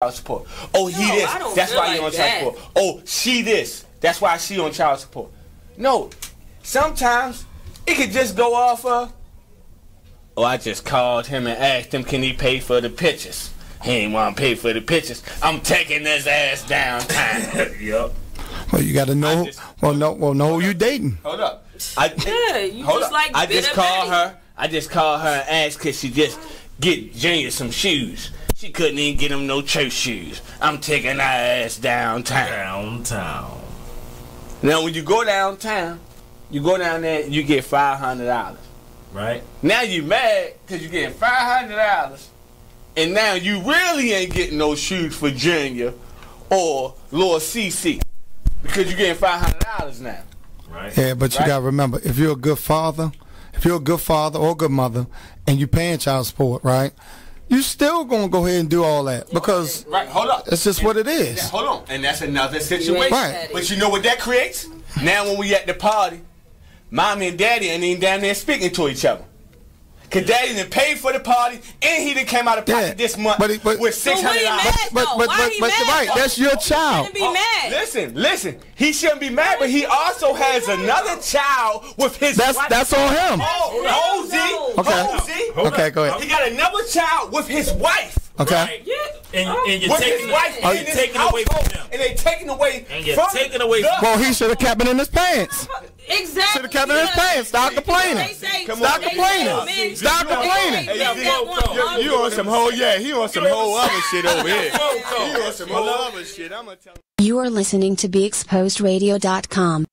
child support. Oh, he No, this. I don't That's feel why he like on that. child support. Oh, she this. That's why she on child support. No, sometimes it could just go off of. Oh, I just called him and asked him, can he pay for the pictures? He ain't want to pay for the pictures. I'm taking his ass downtown. Yup. Well, you got to know. Know who you dating. Hold up. I just called her. I just called her and asked, could she just get Junior some shoes? She couldn't even get him no church shoes. I'm taking her ass downtown. Now, when you go downtown, you go down there, you get $500. Right. Now you mad because you getting $500, and now you really ain't getting no shoes for Junior or Lord CC because you getting $500 now. Right. Yeah, but you gotta remember, if you're a good father or a good mother, and you paying child support, right? You still gonna go ahead and do all that because Hold up. it's just what it is. Hold on, and that's another situation. Right. But you know what that creates? Now when we at the party, mommy and daddy ain't even down there speaking to each other. Cause daddy done paid for the party and he done came out of pocket this month with $600. So what he mad? Right, that's your child. Be mad. Listen. He shouldn't be mad, but he also has another child with his wife. That's on him. Okay, go ahead. He got another child with his wife. Okay. Right. And you're With taking his wife you're taking away from him. and they taking away Well, he should have kept it in his pants. Exactly. Should have kept it in his pants. Stop complaining. Stop complaining. Stop complaining. You on some whole, he on some whole other shit over here. He on some whole other shit. I'm gonna tell him. You are listening to BeExposedRadio.com.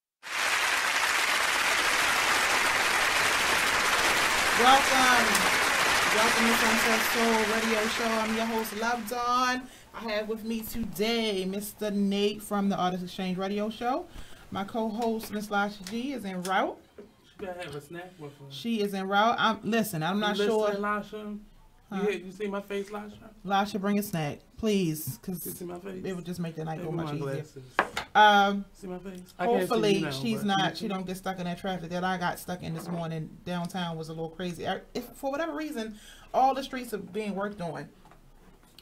Welcome to Sunset Soul Radio Show. I'm your host, Love Dawn. I have with me today Mr. Nate from the Artist Exchange Radio Show. My co-host, Miss Lisha G, is en route. She gotta have a snack with her. She is en route. I'm not sure. Lisha? You see my face, Lisha? Lisha, bring a snack, please, because You see my face? it would just make the night go much easier. Glasses. See my face? Hopefully she don't get stuck in that traffic that I got stuck in this morning. Downtown was a little crazy. For whatever reason, all the streets are being worked on.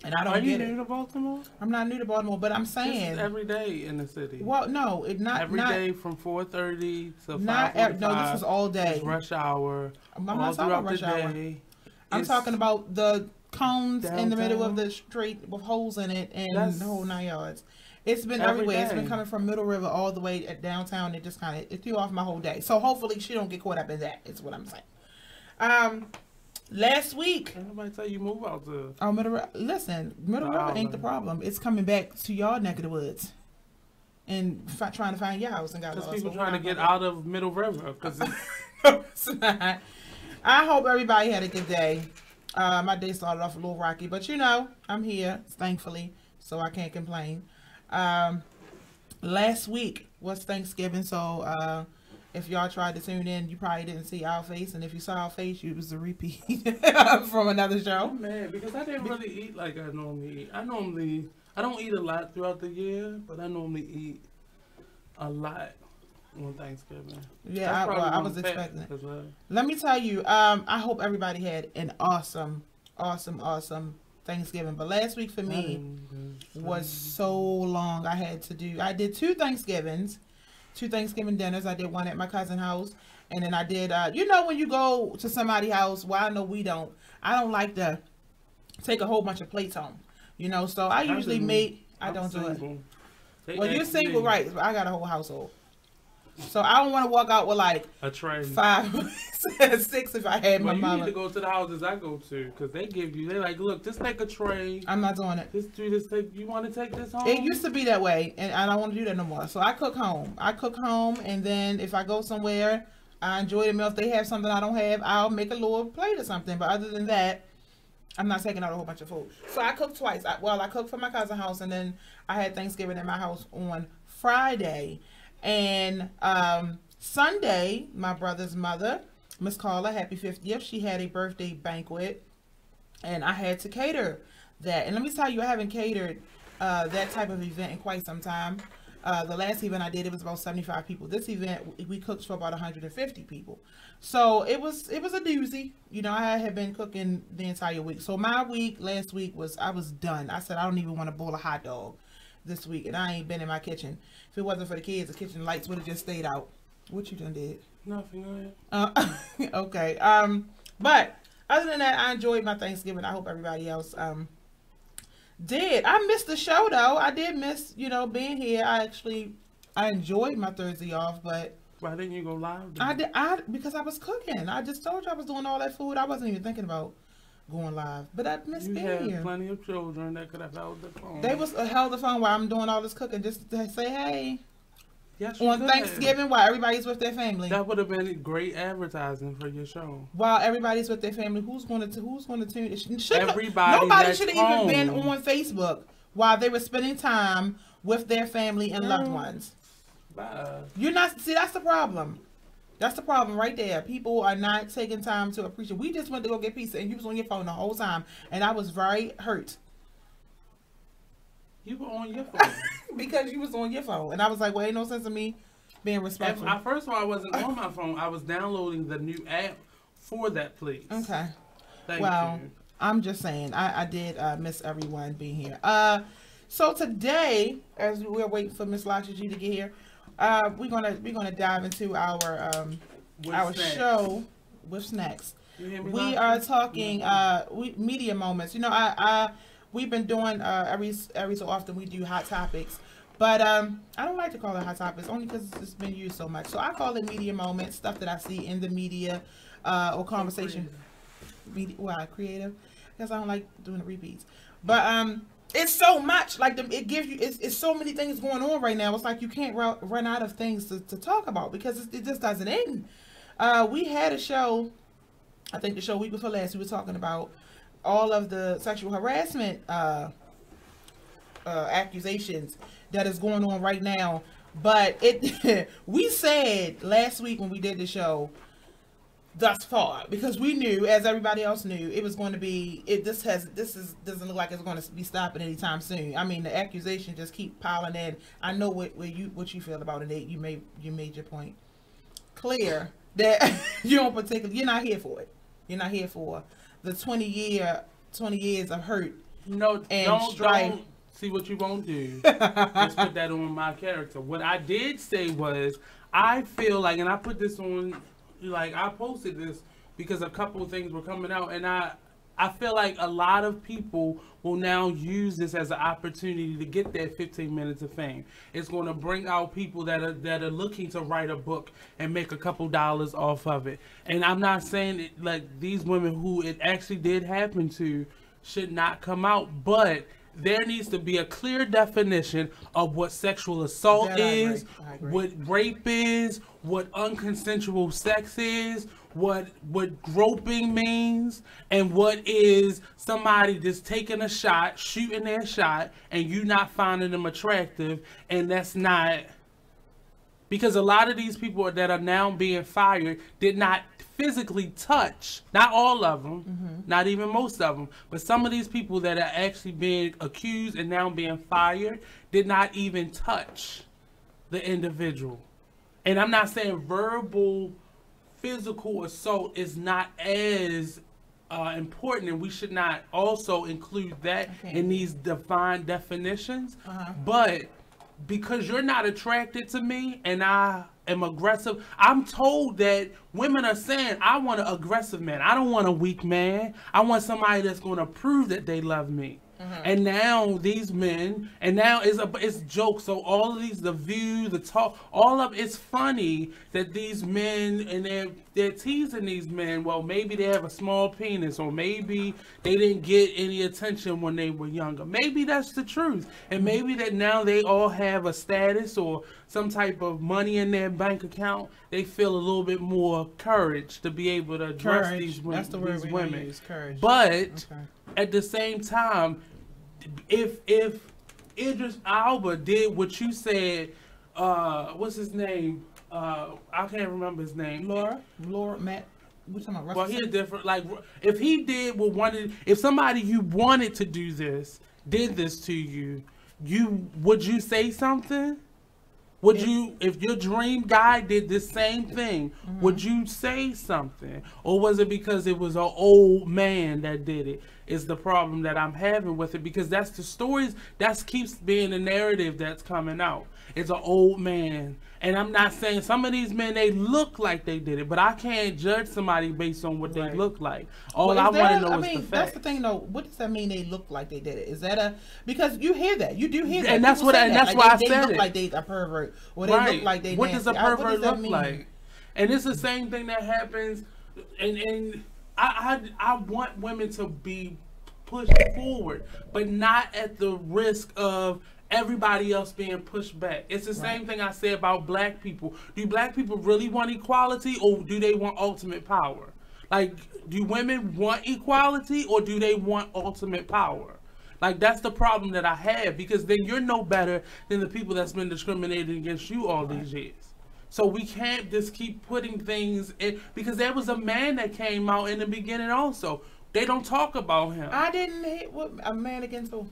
And I don't get it. Are you new to Baltimore? I'm not new to Baltimore, but I'm saying This is every day in the city. Well, no, Every day from 4:30 to 5:45. No, this is all day. It's rush hour. I'm not talking about rush hour. I'm talking about the cones in the middle of the street with holes in it and the whole 9 yards. It's been everywhere. It's been coming from Middle River all the way at downtown. It just it threw off my whole day. So hopefully she don't get caught up in that. Is what I'm saying. Last week. Nobody tell you move out to. Oh, Middle River. Listen, Middle River ain't the problem. It's coming back to y'all neck of the woods and trying to find your house. Because people trying to get out of Middle River. It's not. I hope everybody had a good day. My day started off a little rocky, but I'm here, thankfully, so I can't complain. Last week was Thanksgiving, so if y'all tried to tune in, you probably didn't see our face, and if you saw our face, it was a repeat from another show. I'm mad because I didn't really eat like I normally eat. I don't eat a lot throughout the year, but I normally eat a lot on Thanksgiving. Yeah, I was expecting it. Let me tell you, I hope everybody had an awesome Thanksgiving. But last week for me was so long. I did two Thanksgiving dinners. I did one at my cousin's house, and then I did, when you go to somebody's house, well, I know I don't like to take a whole bunch of plates home, so I usually I don't do it. Well, you're single, right? I got a whole household. So I don't want to walk out with like a tray 5, 6 if I had my mama. You need to go to the houses I go to because they're like, look, just take a tray. I'm not doing it. You want to take this home? It used to be that way, and I don't want to do that no more. So I cook home. And then if I go somewhere, I enjoy the meal. If they have something I don't have, I'll make a little plate or something. But other than that, I'm not taking out a whole bunch of food. So I cooked twice. I cooked for my cousin's house, and then I had Thanksgiving at my house on Friday. And Sunday, my brother's mother, Miss Carla, happy 50th, she had a birthday banquet, and I had to cater that. And let me tell you, I haven't catered that type of event in quite some time. The last event I did, it was about 75 people. This event, we cooked for about 150 people. So it was a doozy. You know, I had been cooking the entire week. So my week last week I was done. I said I don't even want to boil a hot dog this week, and I ain't been in my kitchen. If it wasn't for the kids, the kitchen lights would have just stayed out. What you done did? Nothing. Okay. But other than that, I enjoyed my Thanksgiving. I hope everybody else did. I missed the show though. I did miss, being here. I enjoyed my Thursday off, but why didn't you go live then? I did. Because I was cooking. I just told you I was doing all that food. I wasn't even thinking about going live, but I missed being here. You had plenty of children that could have held the phone. They was held the phone while I'm doing all this cooking, just to say hey. Yes, on Thanksgiving while everybody's with their family. That would have been great advertising for your show. While everybody's with their family, who's going to tune? Everybody. Nobody should have even been on Facebook while they were spending time with their family and loved ones. Bye. You're not. See, that's the problem. That's the problem right there. People are not taking time to appreciate. We just went to go get pizza, and you was on your phone the whole time, and I was very hurt. You were on your phone. Because you was on your phone. And I was like, well, ain't no sense of me being respectful. First of all, I wasn't on my phone. I was downloading the new app for that place. Okay. Thank you. I'm just saying, I did miss everyone being here. So today, as we're waiting for Miss Lisha G to get here, we're gonna dive into our show with snacks. We are talking media moments. We've been doing every so often we do hot topics, but I don't like to call it hot topics only because it's been used so much. So I call it media moments, stuff that I see in the media or conversation. Creative? Because I don't like doing the repeats. But it's so much like it gives you. It's so many things going on right now. It's like you can't run out of things to talk about because it just doesn't end. We had a show. I think the show week before last we were talking about all of the sexual harassment accusations that is going on right now. But we said last week when we did the show, thus far, because we knew, as everybody else knew, it was going to be. Doesn't look like it's going to be stopping anytime soon. I mean, the accusations just keep piling in. I know what you feel about it, Nate. You made your point clear that you're not here for it. You're not here for the 20 years of hurt. Don't see what you won't do. Just put that on my character. What I did say was, I feel like, and I put this on, like I posted this because a couple of things were coming out, and I feel like a lot of people will now use this as an opportunity to get that 15 minutes of fame. It's going to bring out people that are looking to write a book and make a couple dollars off of it. And I'm not saying it, like these women who it actually did happen to should not come out, but there needs to be a clear definition of what sexual assault is, what rape is, what unconsensual sex is, what groping means, and what is somebody just taking a shot, shooting their shot, and you not finding them attractive, and that's not, because a lot of these people that are now being fired did not physically touch, not all of them, not even most of them, but some of these people that are actually being accused and now being fired did not even touch the individual. And I'm not saying verbal physical assault is not as important, and we should not also include that in these defined definitions. But because you're not attracted to me and I am aggressive, I'm told that women are saying, I want an aggressive man. I don't want a weak man. I want somebody that's going to prove that they love me. And now these men, and now it's jokes. So all of these, the view, the talk, all of it's funny that these men, and they're teasing these men. Well, maybe they have a small penis, or maybe they didn't get any attention when they were younger. Maybe that's the truth. And maybe that now they all have a status or some type of money in their bank account. They feel a little bit more courage to be able to address these women. That's the word we use, courage. But at the same time, if Idris Elba did what you said, what's his name? I can't remember his name. Laura, Matt. What talking about? Well, he's different. Like, if he did what if somebody you wanted to do this did this to you, would you say something? Would you, if your dream guy did the same thing, would you say something? Or was it because it was an old man that did it? Is the problem that I'm having with it, because that's the stories that keeps being the narrative that's coming out. It's an old man, and I'm not saying some of these men, they look like they did it, but I can't judge somebody based on what they look like. All I want to know is the fact. That's the thing, though. What does that mean? They look like they did it? Is that because you hear that, you do hear that, and that's what, and that's why I said they look it. Like they a pervert, or they look like they. What nasty. does a pervert look mean? like? And it's the same thing that happens, and I want women to be pushed forward, but not at the risk of everybody else being pushed back. It's the same thing I say about black people. Do black people really want equality, or do they want ultimate power? Like, do women want equality, or do they want ultimate power? Like, that's the problem that I have, because then you're no better than the people that's been discriminated against you all these years. So we can't just keep putting things in, because there was a man that came out in the beginning also. They don't talk about him. I didn't hit what a man against who?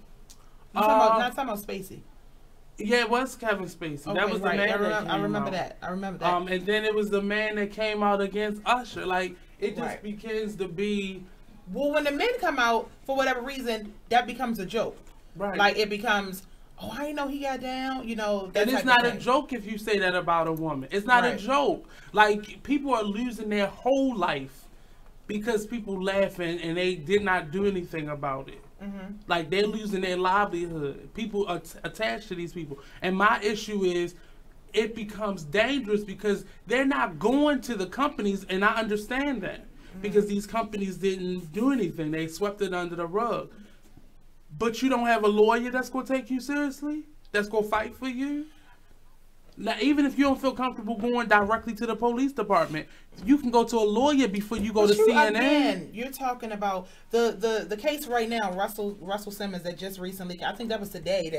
Not talking about Spacey. Yeah, it was Kevin Spacey. Okay, that was the man I remember that. And then it was the man that came out against Usher. Like, it just begins to be. Well, when the men come out for whatever reason, that becomes a joke. Right. Like, it becomes, oh, I didn't know he got down. You know. That and it's not a joke if you say that about a woman. It's not a joke. Like, people are losing their whole life because people laughing and they did not do anything about it. Like, they're losing their livelihood. People are attached to these people. And my issue is, it becomes dangerous because they're not going to the companies, and I understand that. Because these companies didn't do anything. They swept it under the rug. But you don't have a lawyer that's going to take you seriously? That's going to fight for you? Now, even if you don't feel comfortable going directly to the police department, you can go to a lawyer before you go to CNN. Again, you're talking about the case right now, Russell Simmons, that just recently, I think that was today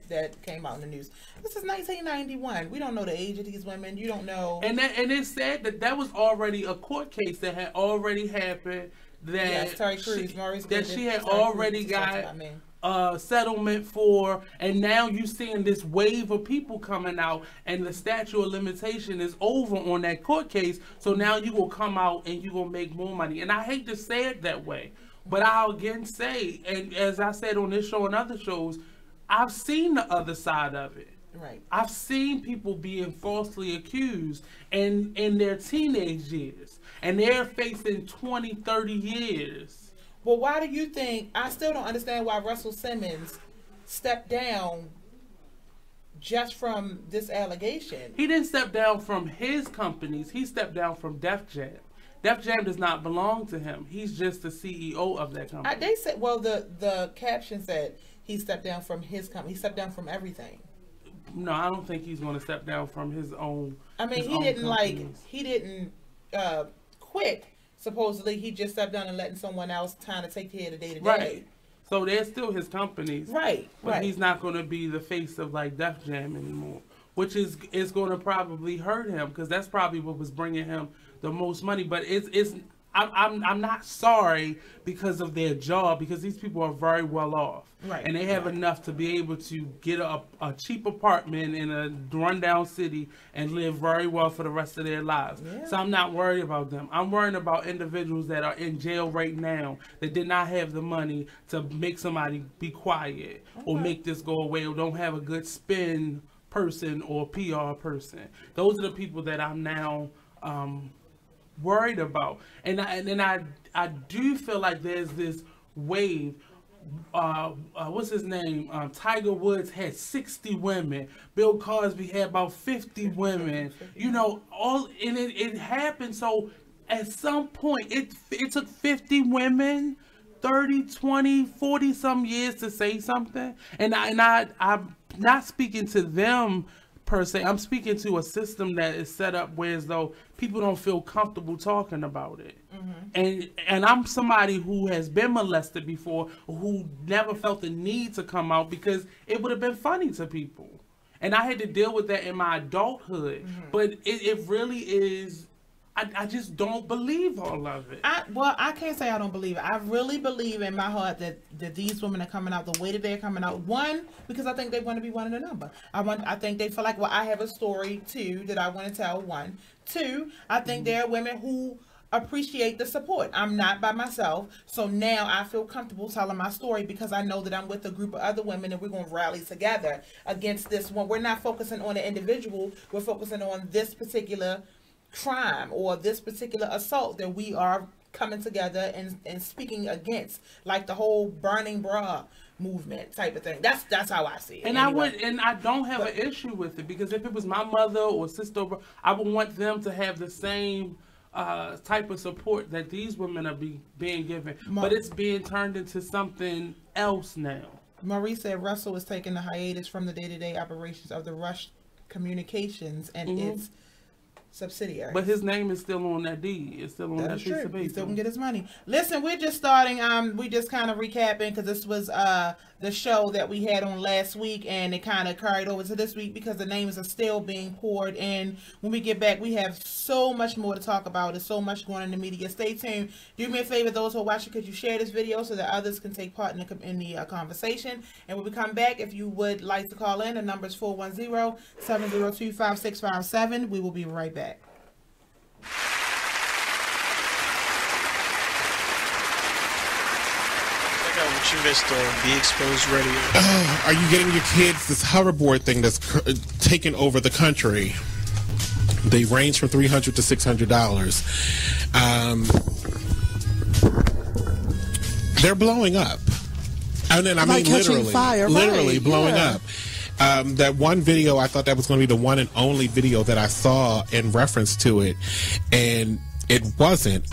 that came out in the news. This is 1991. We don't know the age of these women. You don't know. And it said that was already a court case that had already happened. That Terry Crews, she had already got settlement for, and now you seeing this wave of people coming out, and the statute of limitation is over on that court case. So now you will come out and you will make more money. And I hate to say it that way, but I'll again say, and as I said on this show and other shows, I've seen the other side of it. Right. I've seen people being falsely accused in their teenage years, and they're facing 20, 30 years. Well, why do you think, I still don't understand why Russell Simmons stepped down just from this allegation? He didn't step down from his companies. He stepped down from Def Jam. Def Jam does not belong to him. He's just the CEO of that company. They said, well, the caption said he stepped down from his company. He stepped down from everything. No, I don't think he's going to step down from his own. I mean, he didn't quit. Supposedly, he just stepped down and letting someone else kind of take care of the day-to-day. Right. So they're still his companies. Right. But he's not going to be the face of like Def Jam anymore, which is going to probably hurt him, because that's probably what was bringing him the most money. But I'm not sorry because of their job, because these people are very well off. Right. And they have enough to be able to get a cheap apartment in a rundown city and live very well for the rest of their lives. Yeah. So I'm not worried about them. I'm worried about individuals that are in jail right now that did not have the money to make somebody be quiet or make this go away, or don't have a good spin person or PR person. Those are the people that I'm now worried about. And I do feel like there's this wave. What's his name? Tiger Woods had 60 women. Bill Cosby had about 50 women. You know, and it happened. So at some point, it took 50 women, 30, 20, 40 some years to say something. And I'm not speaking to them per se. I'm speaking to a system that is set up where as though people don't feel comfortable talking about it. And I'm somebody who has been molested before, who never felt the need to come out because it would have been funny to people. And I had to deal with that in my adulthood. But it really is I just don't believe all of it. I can't say I don't believe it. I really believe in my heart that these women are coming out the way that they're coming out. One, because I think they want to be one of the number. I think they feel like, well, I have a story too that I want to tell. One. Two, I think there are women who appreciate the support. I'm not by myself, so now I feel comfortable telling my story because I know that I'm with a group of other women and we're going to rally together against this one. We're not focusing on the individual. We're focusing on this particular crime or this particular assault that we are coming together and speaking against, like the whole burning bra movement type of thing. That's how I see it. And anyway. I don't have an issue with it, because if it was my mother or sister, I would want them to have the same type of support that these women are being given. But it's being turned into something else now. Marie said Russell is taking the hiatus from the day-to-day operations of the Rush Communications and its subsidiary. But his name is still on that deed. It's still on that piece of paper. He still can get his money. Listen, we're just starting. We just kind of recapping because this was the show that we had on last week, and it kind of carried over to this week because the names are still being poured in. When we get back, we have so much more to talk about. There's so much going on in the media. Stay tuned. Do me a favor, those who are watching, could you share this video so that others can take part in the conversation? And when we come back, if you would like to call in, the number is 410-702-5657. We will be right back. Check out what you missed on Be Exposed Radio. Are you getting your kids this hoverboard thing that's taken over the country? They range from $300 to $600. They're blowing up. And then, I mean, literally blowing up. That one video, I thought that was going to be the one and only video that I saw in reference to it, and it wasn't.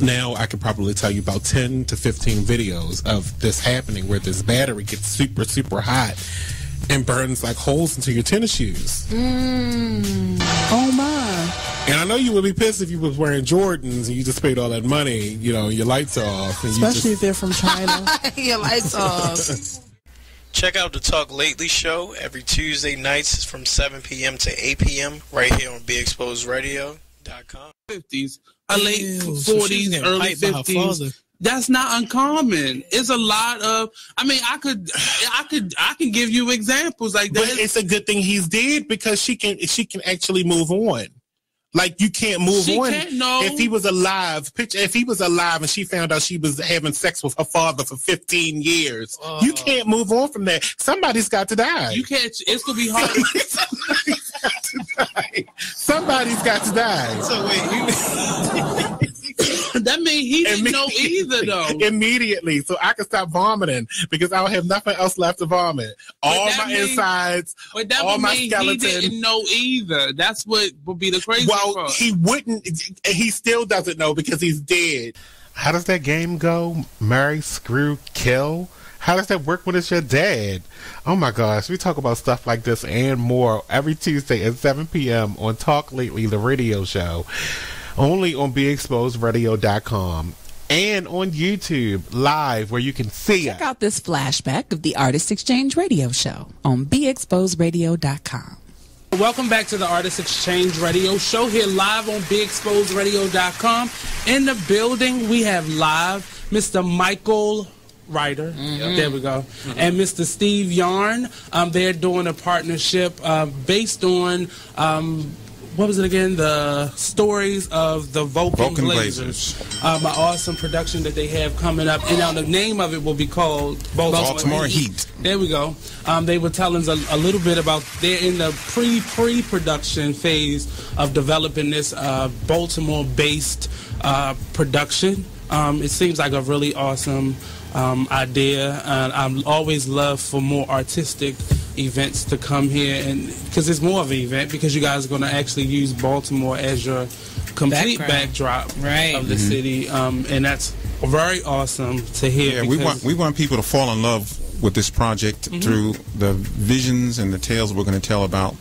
Now I could probably tell you about 10 to 15 videos of this happening where this battery gets super, super hot and burns like holes into your tennis shoes. Oh my. And I know you would be pissed if you was wearing Jordans and you just paid all that money, you know, your lights are off. And especially if they're from China. Your lights off. Check out the Talk Lately show every Tuesday nights from 7 p.m. to 8 p.m. right here on BeExposedRadio.com. 50s, late 40s, early 50s. That's not uncommon. It's a lot of. I mean, I can give you examples like that. But it's a good thing he's dead because she can actually move on. Like, you can't move on. If he was alive, if he was alive and she found out she was having sex with her father for 15 years, you can't move on from that. Somebody's got to die. You can't. It's gonna be hard. Somebody's got to die. So wait, that means he didn't know either, though. Immediately, so I can stop vomiting because I don't have nothing else left to vomit. All my insides, all my skeleton. He didn't know either. That's what would be the crazy part. Well, he wouldn't. He still doesn't know because he's dead. How does that game go? Marry, screw, kill? How does that work when it's your dad? Oh my gosh, we talk about stuff like this and more every Tuesday at 7 p.m. on Talk Lately, the radio show. Only on BeExposedRadio.com and on YouTube live where you can see it. Check out this flashback of the Artist Exchange Radio Show on BeExposedRadio.com. Welcome back to the Artist Exchange Radio Show here live on BeExposedRadio.com. In the building, we have live Mr. Michael Ryder. There we go. And Mr. Steve Yarn. They're doing a partnership based on what was it again? The stories of the Vulcan Blazers. An awesome production that they have coming up. And now the name of it will be called Baltimore Heat. There we go. They were telling us a little bit about, they're in the pre-production phase of developing this Baltimore-based production. It seems like a really awesome idea, and I always love for more artistic events to come here, and because it's more of an event because you guys are going to actually use Baltimore as your complete backdrop of the city, and that's very awesome to hear. Yeah, we want people to fall in love with this project through the visions and the tales we're going to tell about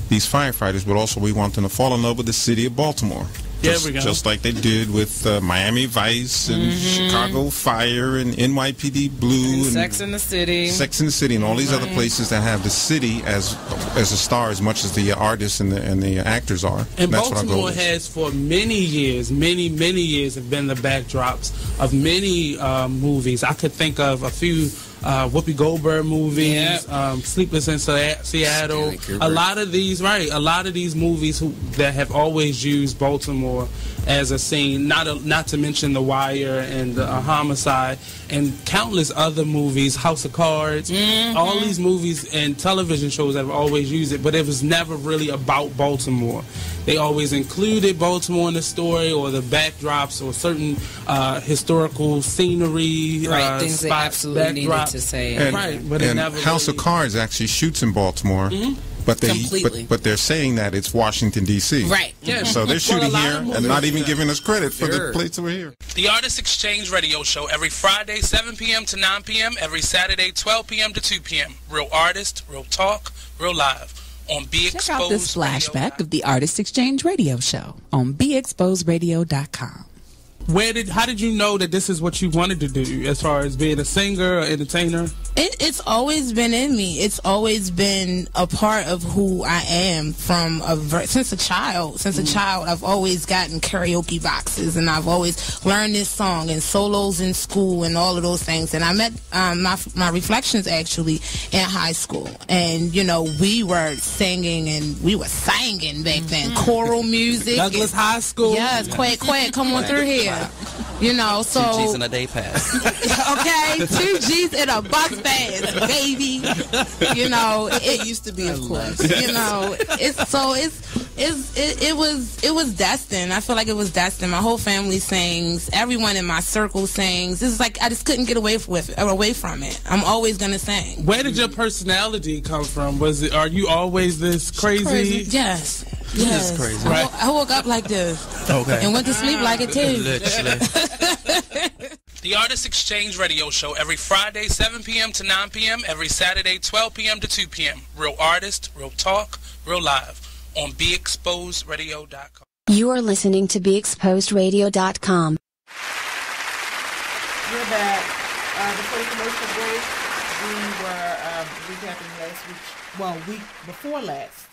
these firefighters, but also we want them to fall in love with the city of Baltimore. Just like they did with Miami Vice and Chicago Fire and NYPD Blue and Sex in the City. Sex in the City and all these other places that have the city as a star as much as the artists and the actors are. And that's Baltimore what I go has for many years, many years have been the backdrops of many movies. I could think of a few Whoopi Goldberg movies, Sleepless in Seattle. A lot of these movies that have always used Baltimore as a scene. Not to mention The Wire and Homicide and countless other movies, House of Cards. All these movies and television shows have always used it, but it was never really about Baltimore. They always included Baltimore in the story or the backdrops or certain historical scenery, things spots, they absolutely needed to say. But it never House of Cards actually shoots in Baltimore. But they're saying that it's Washington D.C. Right. Yeah. So they're shooting here and not even giving us credit for the place over here. The Artist Exchange Radio Show every Friday 7 p.m. to 9 p.m. every Saturday 12 p.m. to 2 p.m. Real artist, real talk, real live on Be Exposed. Check out this flashback of the Artist Exchange Radio Show on BeExposedRadio.com. How did you know that this is what you wanted to do as far as being a singer or entertainer? It's always been in me. It's always been a part of who I am since a child. Since a child, I've always gotten karaoke boxes, and I've always learned this song and solos in school and all of those things. And I met my Reflections actually in high school, and we were singing and we were singing back then, choral music. Douglas High School. Yes, quack, come on through here. So 2 G's in a day pass. Okay, 2 G's in a bus pass, baby. It used to be, of course. It was destined. I feel like it was destined. My whole family sings. Everyone in my circle sings. It's like I just couldn't get away from it. I'm always gonna sing. Where did your personality come from? Are you always this crazy? Yes. Yes. Crazy. Right. I woke up like this. Okay. And went to sleep like it too. Literally. The Artist Exchange Radio Show every Friday 7 p.m. to 9 p.m. every Saturday 12 p.m. to 2 p.m. Real artist, real talk, real live on BeExposedRadio.com. You are listening to BeExposedRadio.com. We're back. Before the commercial break, we were recapping week before last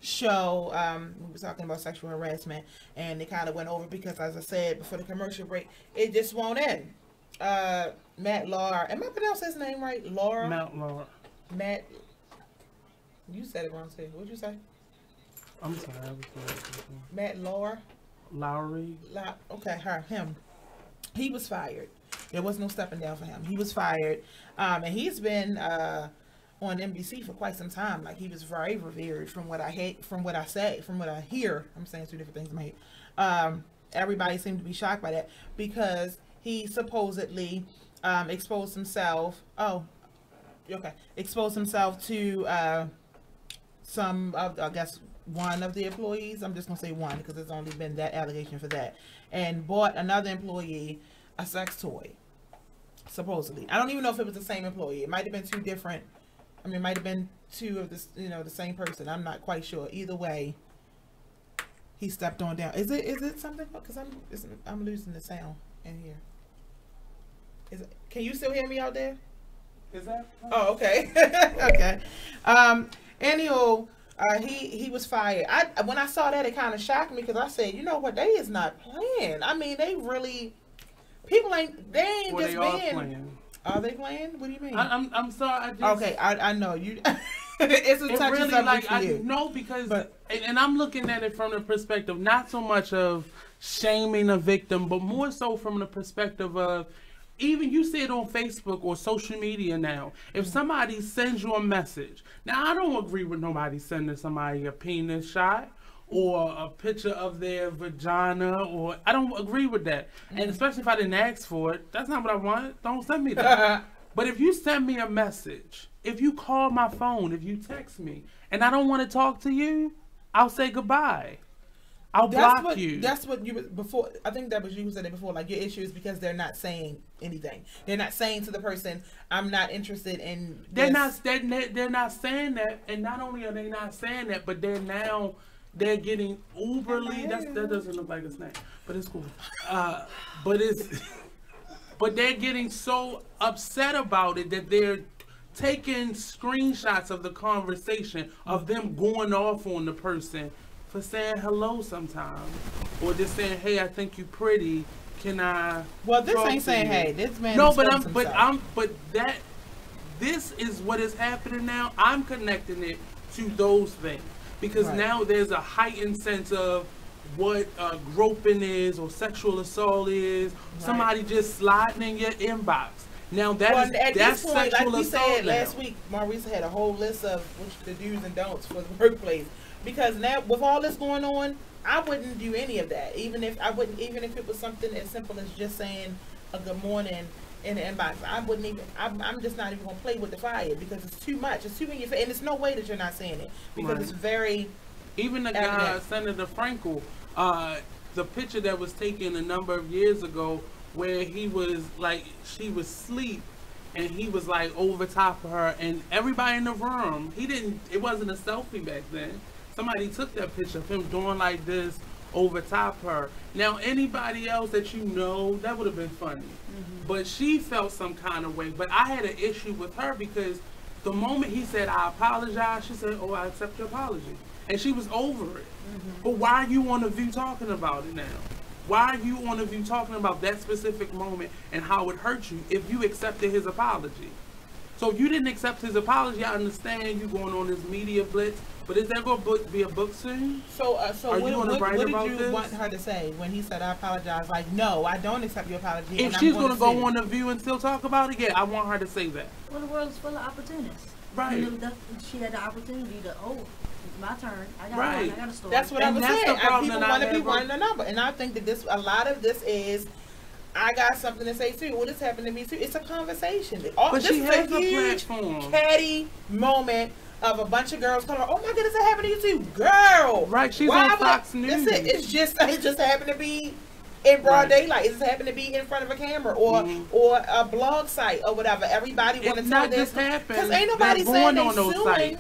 show. We were talking about sexual harassment, and it kind of went over because, as I said before the commercial break, it just won't end. Matt Lauer, am I pronouncing his name right? Matt. You said it wrong, too. What'd you say? I'm sorry. Matt Lauer. Lowry. Okay, him. He was fired. There was no stepping down for him. He was fired, and he's been on NBC for quite some time. Like, he was very revered from what I hear. I'm saying two different things in my head. Everybody seemed to be shocked by that because he supposedly exposed himself. Exposed himself to some of, I guess, one of the employees. I'm just gonna say one because there's only been that allegation for that, and bought another employee a sex toy. Supposedly, I don't even know if it was the same employee. It might have been two different. I mean, it might have been two of the same person. I'm not quite sure. Either way, he stepped on down. Is it something? Because I'm losing the sound in here. Can you still hear me out there? Is that? Oh, okay. Okay. Anywho, he was fired. When I saw that, it kind of shocked me because I said, you know what? They is not playing. I mean, they really. People ain't. They ain't well, just they being. Are playing. Are they playing? What do you mean? I'm sorry. Okay, I know you. It's a touchy really, subject for you. No, because and I'm looking at it from the perspective not so much of shaming a victim, but more so from the perspective of even you see it on Facebook or social media now. If somebody sends you a message, now I don't agree with nobody sending somebody a penis shot or a picture of their vagina, or I don't agree with that. And especially if I didn't ask for it, that's not what I want. Don't send me that. But if you send me a message, if you call my phone, if you text me, and I don't want to talk to you, I'll say goodbye. I'll block you. That's what you before. I think that was you who said it before. Like, your issue is because they're not saying anything. They're not saying to the person, "I'm not interested in." They're not saying that, and not only are they not saying that, but they're now they're getting uberly. That doesn't look like a snack, but it's cool. But they're getting so upset about it that they're taking screenshots of the conversation of them going off on the person for saying hello sometimes, or just saying, "Hey, I think you pretty. Can I?" Well, this ain't saying, "Hey, this man." No, this is what is happening now. I'm connecting it to those things because now there's a heightened sense of what groping is or sexual assault is. Somebody just sliding in your inbox. Now that's this point, sexual like we assault said last week, Maurice had a whole list of the do's and don'ts for the workplace. Because now with all this going on, I wouldn't do any of that. Even if it was something as simple as just saying a good morning in the inbox, I wouldn't even. I'm just not even gonna play with the fire because it's too much. It's too in your face, and there's no way that you're not saying it because it's very. Even the guy, Senator Frankel, the picture that was taken a number of years ago, where he was like, she was asleep, and he was like over top of her, and everybody in the room. It wasn't a selfie back then. Somebody took that picture of him doing like this over top of her. Now, anybody else that you know, that would have been funny. But she felt some kind of way. But I had an issue with her because the moment he said, "I apologize," she said, "Oh, I accept your apology." And she was over it. But why are you on The View talking about it now? Why are you on The View talking about that specific moment and how it hurt you if you accepted his apology? So if you didn't accept his apology, I understand you going on this media blitz, but is there going to be a book soon? So what did you want her to say when he said, "I apologize"? Like, no, I don't accept your apology. If she's going to go on The View and still talk about it, yeah, I want her to say that. Well, the world is full of opportunists. Right. She had the opportunity to, it's my turn. I got a story. That's what I was saying. People want to be one another. And I think that a lot of this is, I got something to say too. Well, this happened to me too. It's a conversation. But this is a huge, catty moment of a bunch of girls coming, "Oh my goodness, it happened to you too, girl." Right, she's on Fox News. That's it. It just happened to be in broad daylight. It just happened to be in front of a camera or a blog site or whatever. Everybody want to tell this because ain't nobody saying they suing.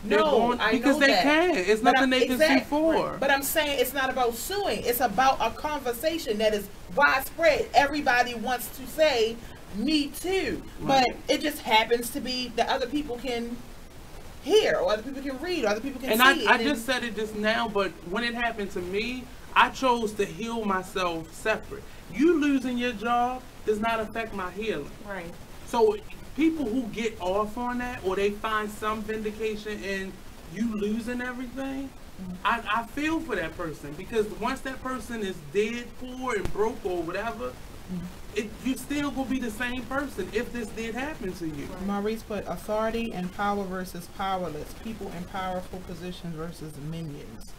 No, I because know they can. It's nothing they can sue for. But I'm saying it's not about suing. It's about a conversation that is widespread. Everybody wants to say, "Me too," but it just happens to be that other people can hear, or other people can read, or other people can see. I just said it just now, but when it happened to me, I chose to heal myself separate. You losing your job does not affect my healing. Right. So people who get off on that, or they find some vindication in you losing everything, I feel for that person, because once that person is dead, poor, and broke, or whatever, you still gonna be the same person if this did happen to you. Maurice put authority and power versus powerless. People in powerful positions versus minions.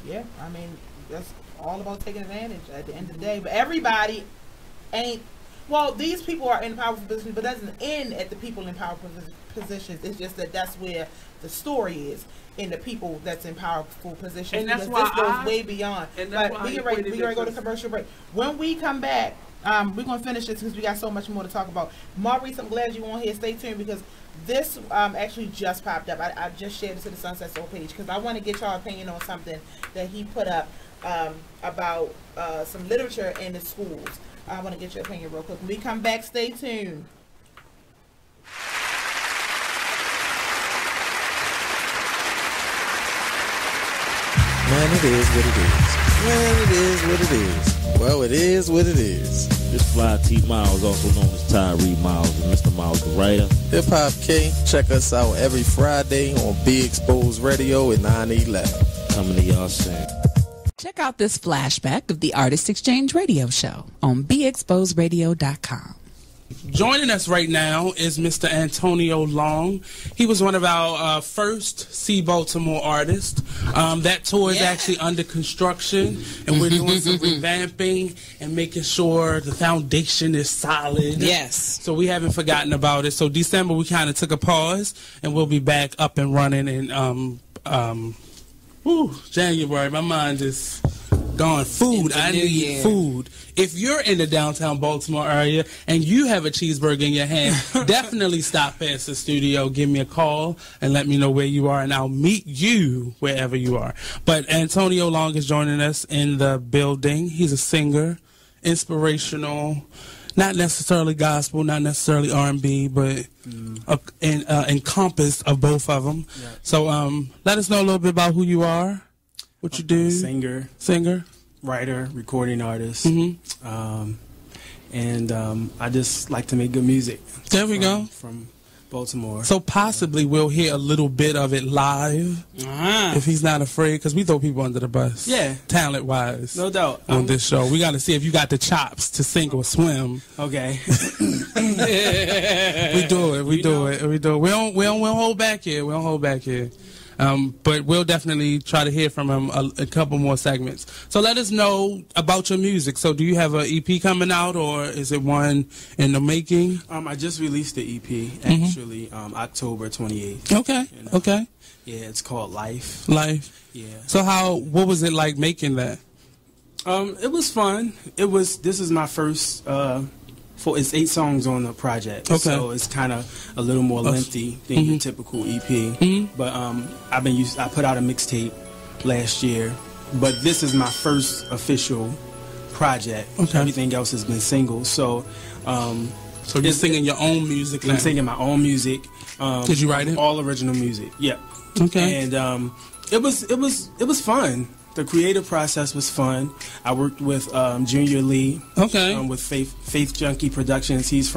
Yeah, I mean, that's all about taking advantage at the end of the day. But everybody ain't. Well, these people are in powerful positions, but doesn't end at the people in powerful positions. It's just that that's where the story is, in the people that's in powerful positions. And that's why this goes way beyond. But we ready to go to commercial break. When we come back, we're going to finish this because we got so much more to talk about. Maurice, I'm glad you on here. Stay tuned because this actually just popped up. I just shared it to the Sunset Soul page because I want to get y'all opinion on something that he put up about some literature in the schools. I want to get your opinion real quick. When we come back, stay tuned. Man, it is what it is. Man, it is what it is. Well, it is what it is. This fly T Miles, also known as Tyree Miles, and Mr. Miles the writer. Hip Hop K, check us out every Friday on Be Exposed Radio at 9/11. Coming to y'all soon. Check out this flashback of the Artist Exchange Radio Show on BeExposedRadio.com. Joining us right now is Mr. Antonio Long. He was one of our first See Baltimore artists. That tour is actually under construction, and we're doing some revamping and making sure the foundation is solid. Yes. So we haven't forgotten about it. So December, we kind of took a pause, and we'll be back up and running in January. My mind is on food. I need food. If you're in the downtown Baltimore area and you have a cheeseburger in your hand, definitely stop past the studio. Give me a call and let me know where you are, and I'll meet you wherever you are. But Antonio Long is joining us in the building. He's a singer, inspirational, not necessarily gospel, not necessarily R&B, but encompassed of both of them. Yeah. So let us know a little bit about who you are, what you do. Singer, writer, recording artist, and I just like to make good music. There we go. From Baltimore. So possibly we'll hear a little bit of it live if he's not afraid, because we throw people under the bus. Yeah. Talent-wise. No doubt. On this show. We got to see if you got the chops to sink or swim. Okay. We do it. We don't hold back here. We don't hold back here. But we'll definitely try to hear from him a couple more segments. So let us know about your music. So do you have an EP coming out, or is it one in the making? I just released the EP, actually, October 28th. Okay, okay. Yeah, it's called Life. Life. Yeah. So what was it like making that? It was fun. This is my first... it's 8 songs on the project, so it's kind of a little more lengthy than your typical EP. But I put out a mixtape last year, but this is my first official project. Everything else has been singles. So you're singing your own music now? I'm singing my own music. Did you write it? All original music. Yeah. Okay. And it was fun. The creative process was fun. I worked with Junior Lee. Okay. With Faith Junkie Productions. He's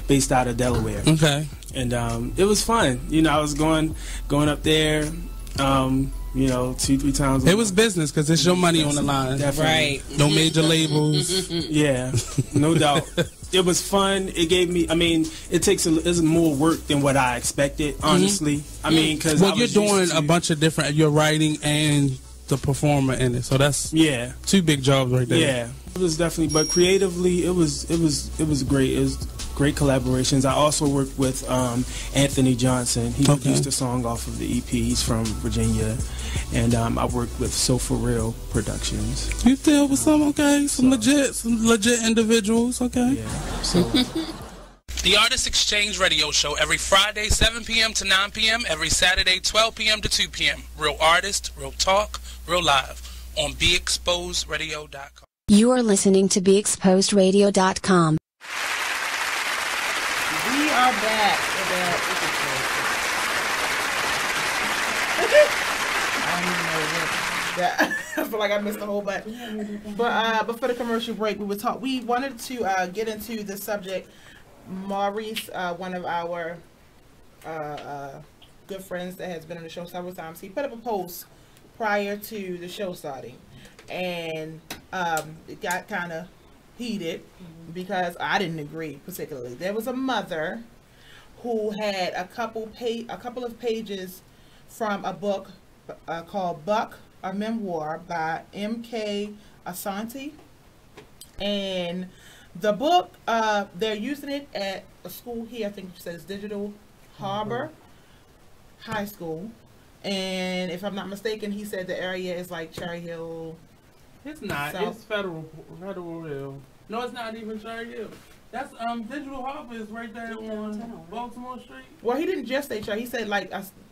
based out of Delaware. Okay. And it was fun. You know, I was going up there. 2-3 times. It was business because it's your money on the line. Definitely. Right. No major labels. Yeah, no doubt. It was fun. It gave me. I mean, it's more work than what I expected. Honestly, I mean, because you're doing a bunch of different. You're writing and the performer in it, so that's 2 big jobs right there. Yeah, it was definitely. But creatively, it was great. It was great collaborations. I also worked with Anthony Johnson. He produced a song off of the EP. He's from Virginia, and I worked with So For Real Productions. You deal with some legit individuals. Okay. Yeah. So. The Artist Exchange Radio Show every Friday, 7 p.m. to 9 p.m., every Saturday, 12 p.m. to 2 p.m. Real artist, real talk, real live on BeExposedRadio.com. You are listening to BeExposedRadio.com. We are back. I feel like I missed the whole button. But for the commercial break, we wanted to get into the subject. Maurice, one of our good friends that has been on the show several times, he put up a post prior to the show starting, and it got kind of heated because I didn't agree particularly. There was a mother who had a couple of pages from a book called Buck, a memoir by M.K. Asante, and the book, they're using it at a school here, I think it says Digital Harbor High School. And if I'm not mistaken, he said the area is like Cherry Hill. It's not. South. It's Federal Hill. No, it's not even Cherry Hill. That's Digital Harbor is right there on Baltimore Street. Well, he didn't just say Cherry. He said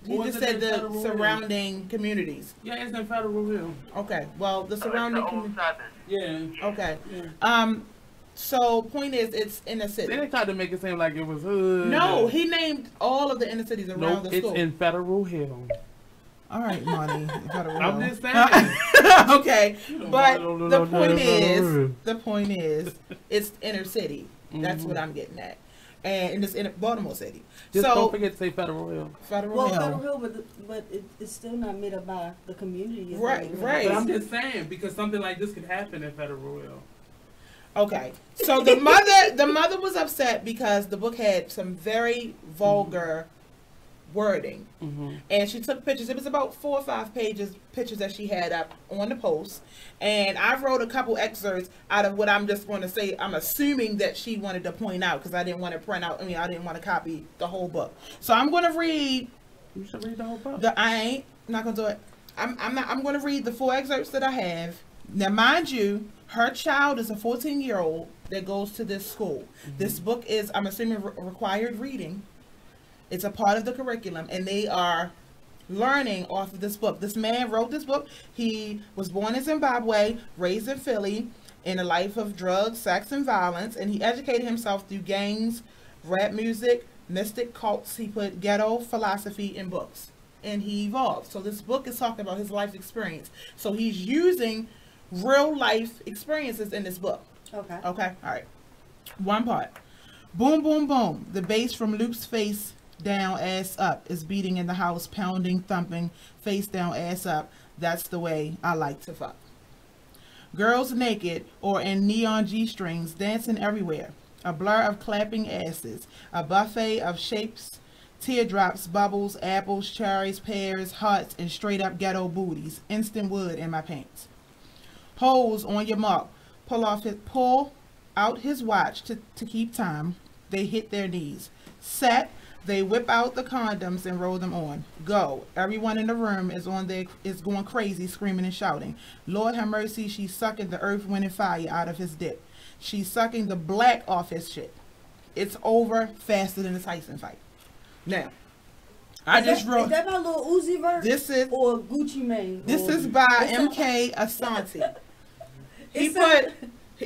he just said the surrounding communities. Yeah, it's in Federal Hill. Okay. Well, the surrounding communities. Yeah. Okay. Yeah. So, point is, it's in the city. They tried to make it seem like it was hood. No, he named all of the inner cities around the school. It's in Federal Hill. All right, Monty. I'm just saying. Okay, but the point is, it's inner city. That's what I'm getting at, and it's in Baltimore City. Just don't forget to say Federal Hill. Federal Hill, but it's still not made up by the community. Right. But I'm just saying because something like this could happen in Federal Hill. Okay, so the mother was upset because the book had some very vulgar wording, and she took pictures. It was about 4 or 5 pictures that she had up on the post, and I wrote a couple excerpts out of what I'm just going to say. I'm assuming that she wanted to point out because I didn't want to print out. I didn't want to copy the whole book, so I'm going to read. You should read the whole book. I'm not going to do it. I'm going to read the 4 excerpts that I have. Now, mind you, her child is a 14-year-old that goes to this school. This book is, I'm assuming, required reading. It's a part of the curriculum, and they are learning off of this book. This man wrote this book. He was born in Zimbabwe, raised in Philly, in a life of drugs, sex, and violence, and he educated himself through gangs, rap music, mystic cults. He put ghetto philosophy in books, and he evolved. So this book is talking about his life experience. So he's using real life experiences in this book. Okay. Okay, all right. One part. Boom, boom, boom. The bass from Luke's face down, ass up is beating in the house, pounding, thumping, face down, ass up. That's the way I like to fuck. Girls naked or in neon G-strings dancing everywhere. A blur of clapping asses. A buffet of shapes, teardrops, bubbles, apples, cherries, pears, hearts, and straight up ghetto booties. Instant wood in my pants. Holes on your mark. Pull out his watch to keep time. They hit their knees. Set. They whip out the condoms and roll them on. Go. Everyone in the room is going crazy, screaming and shouting. Lord have mercy, she's sucking the earth, wind, and fire out of his dick. She's sucking the black off his shit. It's over faster than a Tyson fight. Now, Is that by Lil Uzi Vert? This is or Gucci Mane. This is by MK Asante.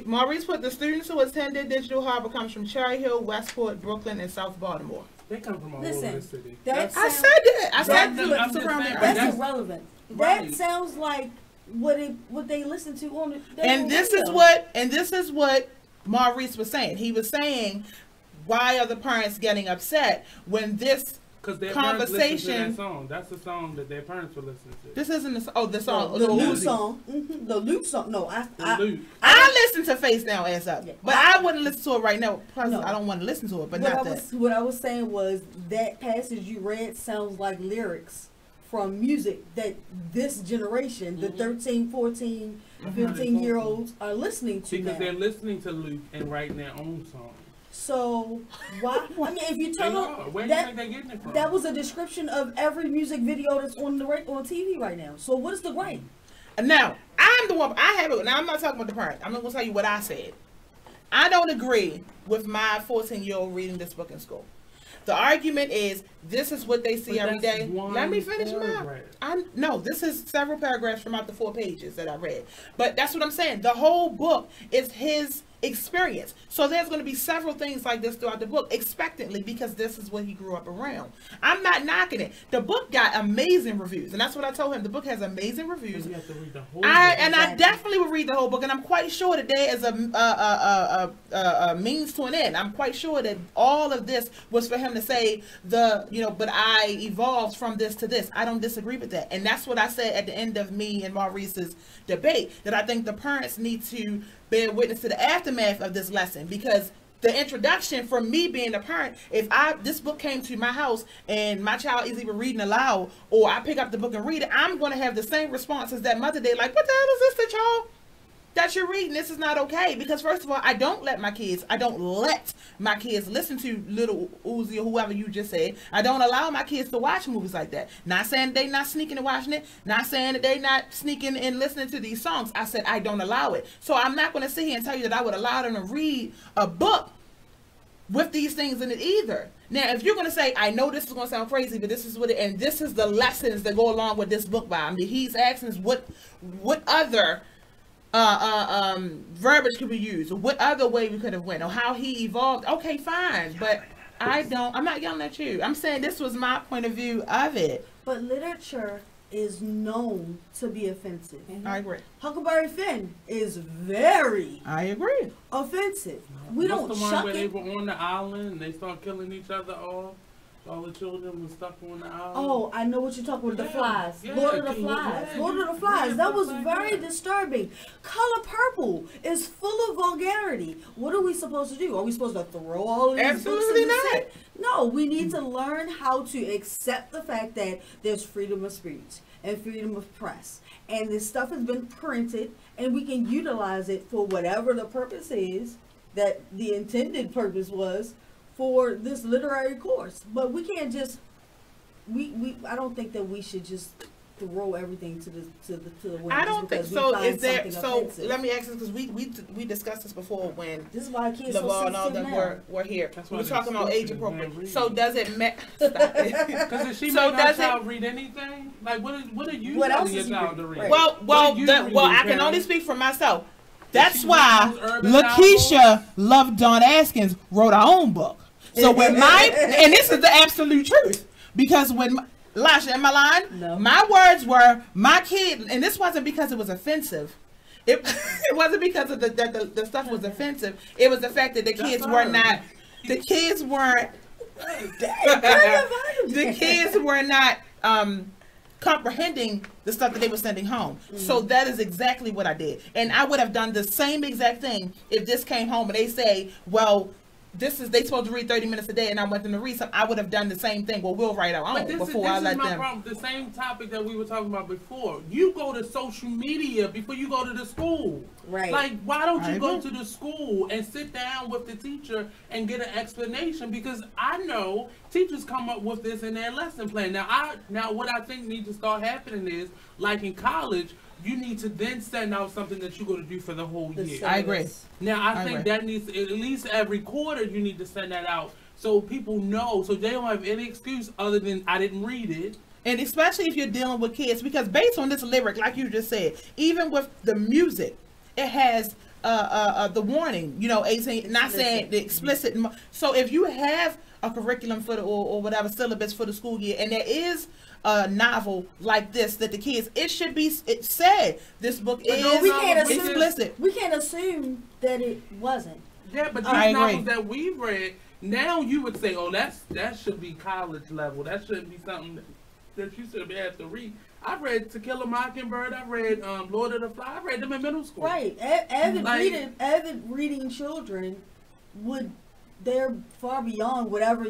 Maurice put the students who attended Digital Harbor comes from Cherry Hill, Westport, Brooklyn, and South Baltimore. They come from all over the city. I said that. I said that's irrelevant. Right. That sounds like what they listen to on the. And this is what Maurice was saying. He was saying, why are the parents getting upset when this conversation? That song. That's the song that their parents were listening to. This isn't the song. The Luke song. The Luke song. No, I listen to Face Down Ass Up, but I wouldn't listen to it right now. Plus, I don't want to listen to it. But what I was saying was that passage you read sounds like lyrics from music that this generation, the 13, 14, 15-year-olds are listening to because they're listening to Luke and writing their own song. So why? I mean, if you tell them where do you think they're getting it from? That was a description of every music video that's on TV right now. So what is the right? Now I'm the one. I have it. Now I'm not talking about the parents. I'm not gonna tell you what I said. I don't agree with my 14-year-old reading this book in school. The argument is this is what they see every day. Let me finish No, this is several paragraphs from out the 4 pages that I read. But that's what I'm saying. The whole book is his experience. So there's going to be several things like this throughout the book, expectantly, because this is what he grew up around. I'm not knocking it. The book got amazing reviews, and that's what I told him. The book has amazing reviews. You have to read the whole I definitely would read the whole book, and I'm quite sure that there is a means to an end. I'm quite sure that all of this was for him to say but I evolved from this to this. I don't disagree with that, and that's what I said at the end of me and Maurice's debate, that I think the parents need to bear witness to the aftermath of this lesson, because the introduction from me being a parent, if this book came to my house and my child is either reading aloud or I pick up the book and read it, I'm going to have the same response as that mother did, like, what the hell is this that you're reading? This is not okay. Because first of all, I don't let my kids listen to Little Uzi or whoever you just said. I don't allow my kids to watch movies like that. Not saying they not sneaking and watching it. Not saying that they not sneaking and listening to these songs. I said I don't allow it. So I'm not going to sit here and tell you that I would allow them to read a book with these things in it either. Now, if you're going to say, I know this is going to sound crazy, but this is what and this is the lessons that go along with this book by. I mean, he's asking us what other verbiage could we use, or what other way we could have went, or how he evolved. Okay, fine, but I'm not yelling at you. I'm saying this was my point of view of it. But literature is known to be offensive. I agree. Huckleberry Finn is very offensive. We don't the one where they were on the island and they start killing each other off? All the children were stuck on the island. Oh, I know what you're talking about. The Flies. Lord of the Flies. Lord of the Flies. That was very disturbing. Color Purple is full of vulgarity. What are we supposed to do? Are we supposed to throw all these books in the set? No, we need to learn how to accept the fact that there's freedom of speech and freedom of press. And this stuff has been printed, and we can utilize it for whatever the purpose is, that the intended purpose was for this literary course. But we can't just I don't think that we should just throw everything to the wind. I don't think so. Is there? So offensive. let me ask this because we discussed this before when this is why kids Laval so and all them were here. We were talking about age appropriate. So does it matter? Because if she so does child read anything? Like what are you telling your child to read? Well, I can only speak for myself. That's why Lakeisha Love Dawn Askins wrote her own book. So when and this is the absolute truth, because when Lisha, am I lying? No. My words were my kid, and this wasn't because it was offensive. It wasn't because of the stuff was offensive. It was the fact that the kids were not. The kids weren't. The kids were not comprehending the stuff that they were sending home. So that is exactly what I did, and I would have done the same exact thing if this came home and they say, "Well, they supposed to read 30 minutes a day," and I want them to read something. I would have done the same thing. Well, we'll write our own before I let them. This is my problem. The same topic that we were talking about before. You go to social media before you go to the school. Right. Like, why don't you go to the school and sit down with the teacher and get an explanation? Because I know teachers come up with this in their lesson plan. Now what I think needs to start happening is, like in college, you need to then send out something that you're going to do for the whole year. I agree. Now, I think that needs, at least every quarter, you need to send that out so people know, so they don't have any excuse other than I didn't read it. And especially if you're dealing with kids, because based on this lyric, like you just said, even with the music, it has the warning, 18, not saying the explicit. So if you have a curriculum for or whatever syllabus for the school year, and there is a novel like this that the kids, it should be said this book is explicit. We can't assume that it wasn't. Yeah, but these novels that we've read, now you would say, oh, that should be college level. That shouldn't be something that you should have to read. I read To Kill a Mockingbird. I read Lord of the Flies. I read them in middle school. Right. Avid reading children they're far beyond whatever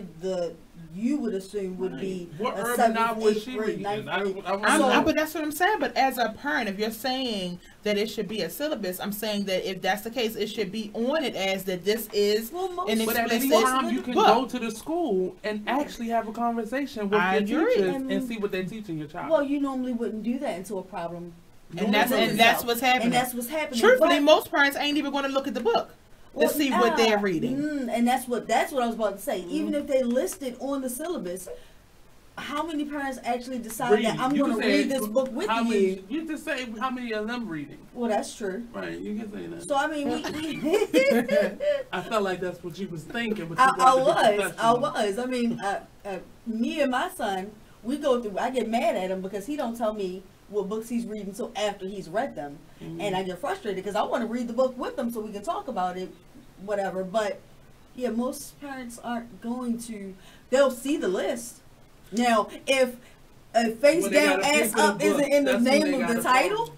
you would assume would be what a urban novel is she grade, reading? But that's what I'm saying. But as a parent, if you're saying that it should be a syllabus, I'm saying that if that's the case, it should be on it as that this is an explicit But at any time you can go to the school and actually have a conversation with your teachers and see what they're teaching your child. Well, you normally wouldn't do that until a problem. And that's what's happening. And that's what's happening. Truthfully, most parents ain't even going to look at the book to see what they're reading. And that's what I was about to say. Even if they list it on the syllabus, how many parents actually decide that I'm going to read this book with you? You just say how many of them reading. Well, that's true. Right, you can say that. So I mean, I felt like that's what you was thinking. But I was. I mean, me and my son, we go through. I get mad at him because he don't tell me what books he's reading until after he's read them. And I get frustrated because I want to read the book with them so we can talk about it, whatever. But yeah, most parents aren't going to. They'll see the list. Now, if face down, ass up isn't in the name of the title,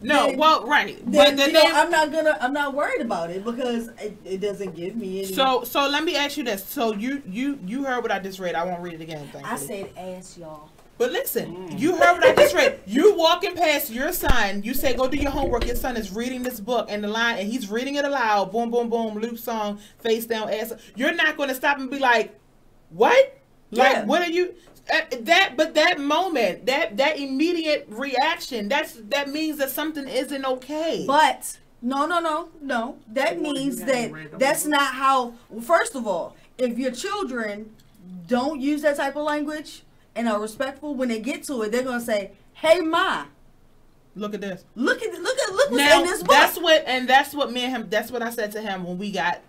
no, well, right. Then, but I'm not worried about it because it doesn't give me any. So let me ask you this. So you heard what I just read. I won't read it again. I said ass, y'all. But listen, you heard what I just read. You walking past your son, you say, go do your homework. Your son is reading this book and he's reading it aloud. Boom, boom, boom, loop song, face down, ass up. You're not going to stop and be like, what? Like, what are you? But that moment, that immediate reaction, that means that something isn't okay. But no. That means that's not how. Well, first of all, if your children don't use that type of language and are respectful, when they get to it, they're gonna say, "Hey, Ma, look at this. Look what's now, in this book." That's what me and him. That's what I said to him when we got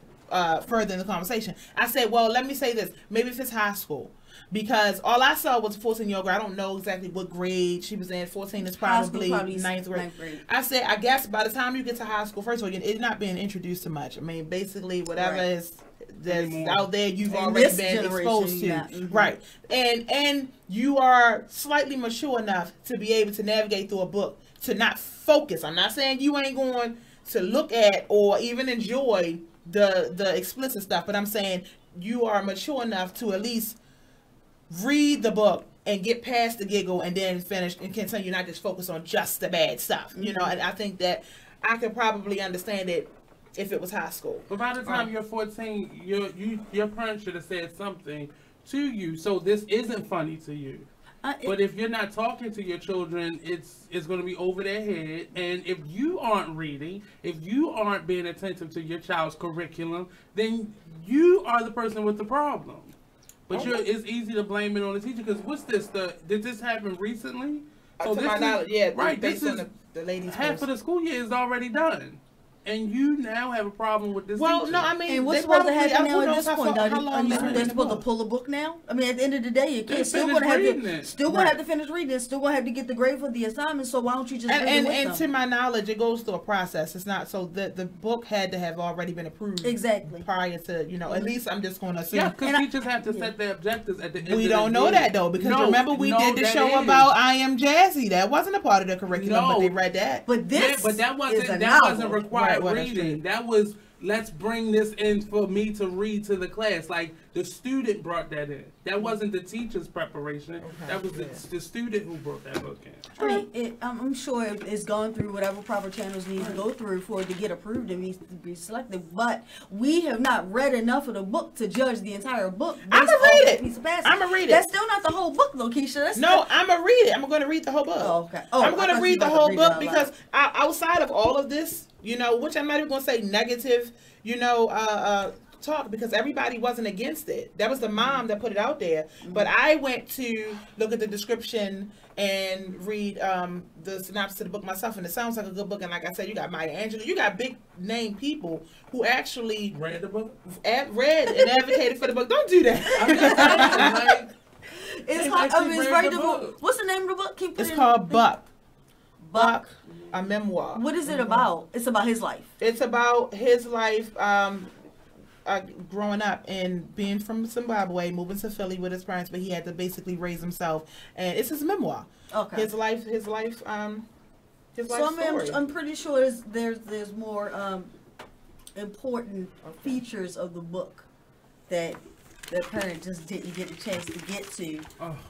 further in the conversation. I said, well, let me say this. Maybe if it's high school. Because all I saw was a 14-year-old girl. I don't know exactly what grade she was in. 14 is probably 9th grade. I said, I guess by the time you get to high school, first of all, it's not being introduced to much. I mean, basically, whatever is that's out there, you've already been exposed to. Yeah. Mm-hmm. Right. And you are slightly mature enough to be able to navigate through a book, to not focus. I'm not saying you ain't going to look at or even enjoy the explicit stuff, but I'm saying you are mature enough to at least read the book and get past the giggle and then finish and continue, not just focus on just the bad stuff, you know. And I think that I could probably understand it if it was high school. But by the time you're 14, your parents should have said something to you, so this isn't funny to you. But if you're not talking to your children, it's going to be over their head. And if you aren't reading, if you aren't being attentive to your child's curriculum, then you are the person with the problem. But it's easy to blame it on the teacher because what's this? Did this happen recently? So to my knowledge, yeah, right. Based on the ladies' half of the school year is already done. And you now have a problem with this teacher. No, I mean, and what's supposed to happen now at this point? Are they supposed to pull a book now? I mean, at the end of the day, your kid's still going to have to finish reading it, still going to have to get the grade for the assignment, so why don't you just read it with them? And to my knowledge, it goes through a process. It's not so the book had to have already been approved prior to, at least I'm just going to assume. Yeah, because teachers have to set their objectives at the end of the day. We don't know that, though, because remember we did the show about I Am Jazzy. That wasn't a part of the curriculum, but they read that. But that wasn't required reading. That was, let's bring this in for me to read to the class. Like, the student brought that in. That wasn't the teacher's preparation. That was the student who brought that book in. I mean, I'm sure it's gone through whatever proper channels need to go through for it to get approved and be selected. But we have not read enough of the book to judge the entire book. I'm going to read it. I'm going to read it. That's still not the whole book, though, Keisha. I'm going to read it. I'm going to read the whole book. Oh, okay. I'm going to read the whole book because outside of all of this, which I'm not even going to say negative, talk, because everybody wasn't against it. That was the mom that put it out there. But I went to look at the description and read the synopsis of the book myself, and it sounds like a good book. And like I said, you got Maya Angelou, you got big name people who actually read the book, read and advocated for the book. Don't do that. It's very difficult. What's the name of the book? It's called Buck. Buck, a memoir. What is it about? It's about his life. It's about his life growing up and being from Zimbabwe, moving to Philly with his parents, but he had to basically raise himself. And it's his memoir. Okay. His life story. I'm pretty sure there's more important features of the book that the parent just didn't get a chance to get to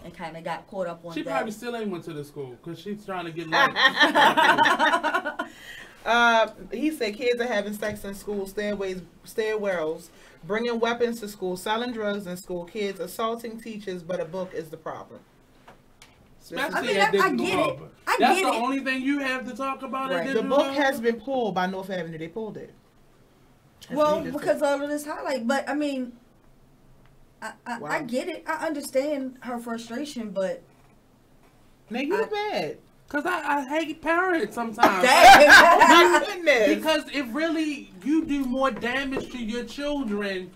and kind of got caught up on. She that. probably still ain't went to the school because she's trying to get he said kids are having sex in school, stairwells, bringing weapons to school, selling drugs in school, kids assaulting teachers, but a book is the problem. I get it. That's the only thing you have to talk about. Right. The book has been pulled by North Avenue. They pulled it. Because all of this highlight. But I mean, I get it. I understand her frustration, but make you bad. Because I hate parents sometimes. Because it really, you do more damage to your children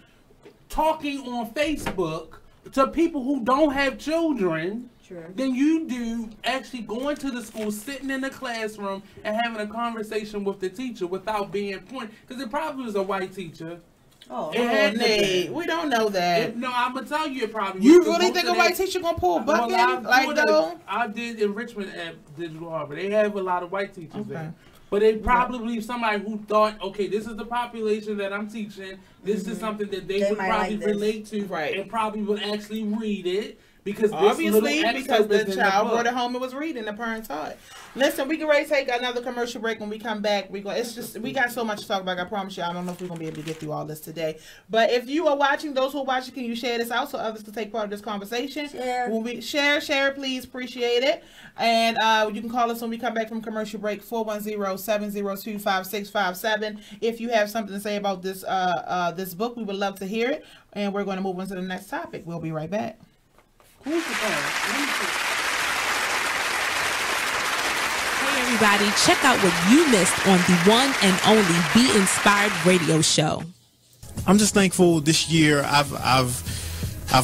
talking on Facebook to people who don't have children than you do actually going to the school, sitting in the classroom, and having a conversation with the teacher without being pointed. Because it probably was a white teacher. Nate, we don't know that. I'm gonna tell you it probably. You really think a white teacher gonna pull a bucket? I did in Richmond at Digital Harbor. They have a lot of white teachers there, but they probably somebody who thought, okay, this is the population that I'm teaching. This is something that they would probably relate to, and probably would actually read it. Because obviously, because the child brought it home and was reading, the parents saw it. Listen, we can ready to take another commercial break. When we come back, we got so much to talk about. I promise you, I don't know if we're gonna be able to get through all this today. But if you are watching, those who are watching, can you share this out so others can take part of this conversation? When we share, please, appreciate it. And you can call us when we come back from commercial break, 410-702-5657. If you have something to say about this this book, we would love to hear it. And we're going to move on to the next topic. We'll be right back. Hey everybody, check out what you missed on the one and only Be Inspired radio show. I'm just thankful this year I've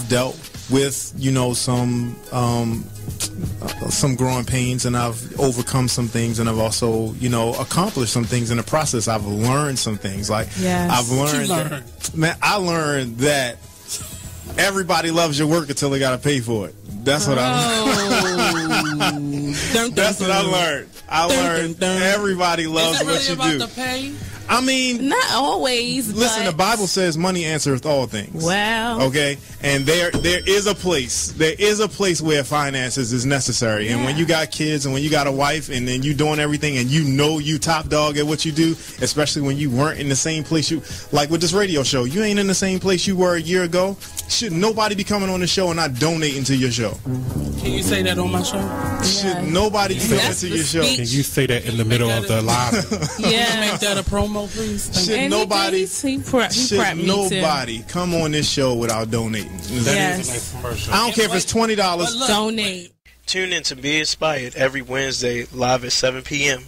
dealt with, some growing pains, and I've overcome some things, and I've also, accomplished some things in the process. I've learned some things. I've learned I learned that everybody loves your work until they got to pay for it. That's what I learned. That's what I learned. I learned everybody loves what you do. The pay? I mean, not always. Listen, but... the Bible says money answereth all things. Well, okay, and there is a place. There is a place where finances is necessary, and when you got kids and when you got a wife, and then you doing everything, and you know you top dog at what you do, especially when you weren't in the same place you like with this radio show. You ain't in the same place you were a year ago. Should nobody be coming on the show and not donating to your show? Can you say that on my show? Should nobody be coming to your show? Can you say that in the middle of the live? Yeah, make that a promo, please. Should nobody come on this show without donating? That is a nice commercial. I don't care if it's $20. Donate. Tune in to Be Inspired every Wednesday live at 7 p.m.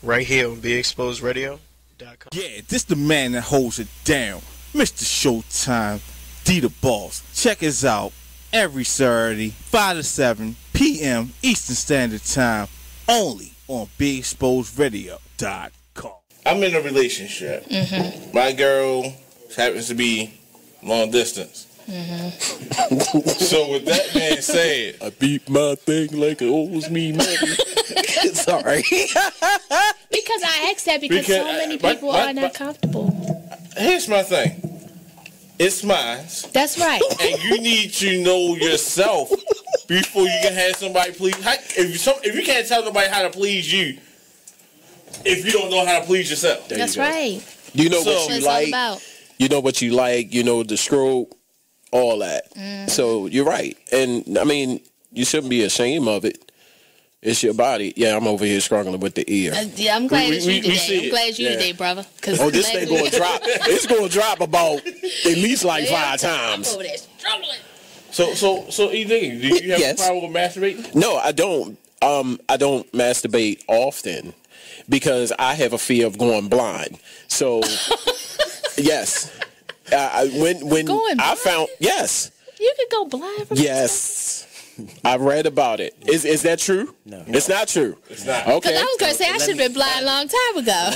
right here on BeExposedRadio.com. Yeah, this the man that holds it down, Mr. Showtime, D the Boss. Check us out every Saturday, 5 to 7 p.m. Eastern Standard Time, only on BeExposedRadio.com. I'm in a relationship. Mm-hmm. My girl happens to be long distance. Mm-hmm. So with that being said, I beat my thing like it owes me money. Sorry. Because I asked that because so many people are not comfortable. Here's my thing. It's mine. That's right. And you need to know yourself before you can have somebody please. If you can't tell nobody how to please you, if you don't know how to please yourself. That's right. You know what you like. You know what you like. You know the stroke, all that. Mm. So you're right. And I mean, you shouldn't be ashamed of it. It's your body. Yeah, I'm over here struggling with the ear. Yeah, I'm glad it's you today. I'm glad you today, brother. Oh, this thing going to drop. It's going to drop about at least like 5 times. I'm over there struggling. So E.D., do you have a problem with masturbating? No, I don't. I don't masturbate often because I have a fear of going blind. So, yes. When I found, yes. You could go blind from yes. I read about it. Is that true? No. It's not true. It's not. Okay. Because I was going to say I should have been blind a long time ago.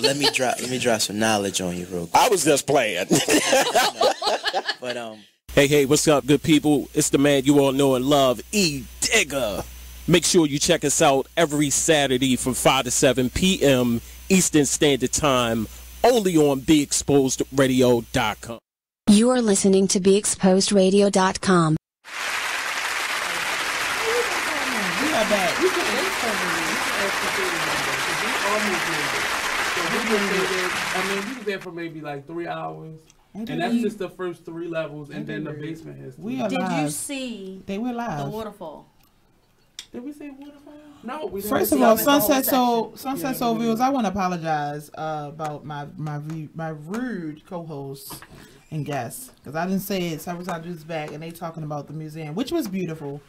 Let me drop some knowledge on you real quick. I was just playing. But Hey, what's up, good people? It's the man you all know and love, E Digger. Make sure you check us out every Saturday from 5 to 7 p.m. Eastern Standard Time, only on BeExposedRadio.com. You are listening to BeExposedRadio.com. We are back. We can we was there for maybe like 3 hours. And that's just the first 3 levels, and then the basement has 2. Did you see they were live. the waterfall? Did we say waterfall? No, we didn't. First of all, Sunset Soul viewers, I want to apologize about my rude co-hosts and guests, because I didn't say it several times back, and they talking about the museum, which was beautiful,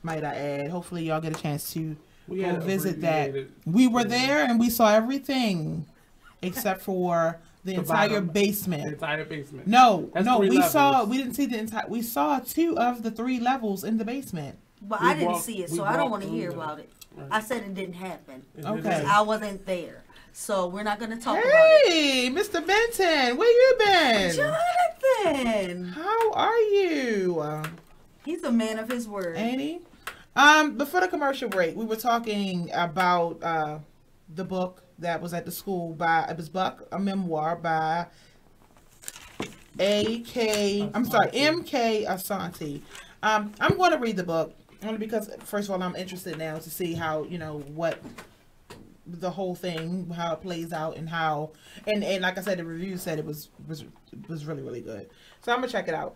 might I add. Hopefully y'all get a chance to go visit that. We were there and we saw everything except for the entire basement. The entire basement. No, That's we levels. didn't see the entire. We saw 2 of the 3 levels in the basement. But I didn't see it, so I don't want to hear about it. Right. I said it didn't happen. Okay. I wasn't there. So we're not going to talk about it. Hey, Mr. Benton, where you been? Jonathan! How are you? He's a man of his word. Ain't he? Before the commercial break, we were talking about the book that was at the school it was Buck, a memoir by M.K. Asante. I'm going to read the book only because, first of all, I'm interested now to see how, what the whole thing, how it plays out, and how, and like I said, the review said it was really, really good. So I'm gonna check it out.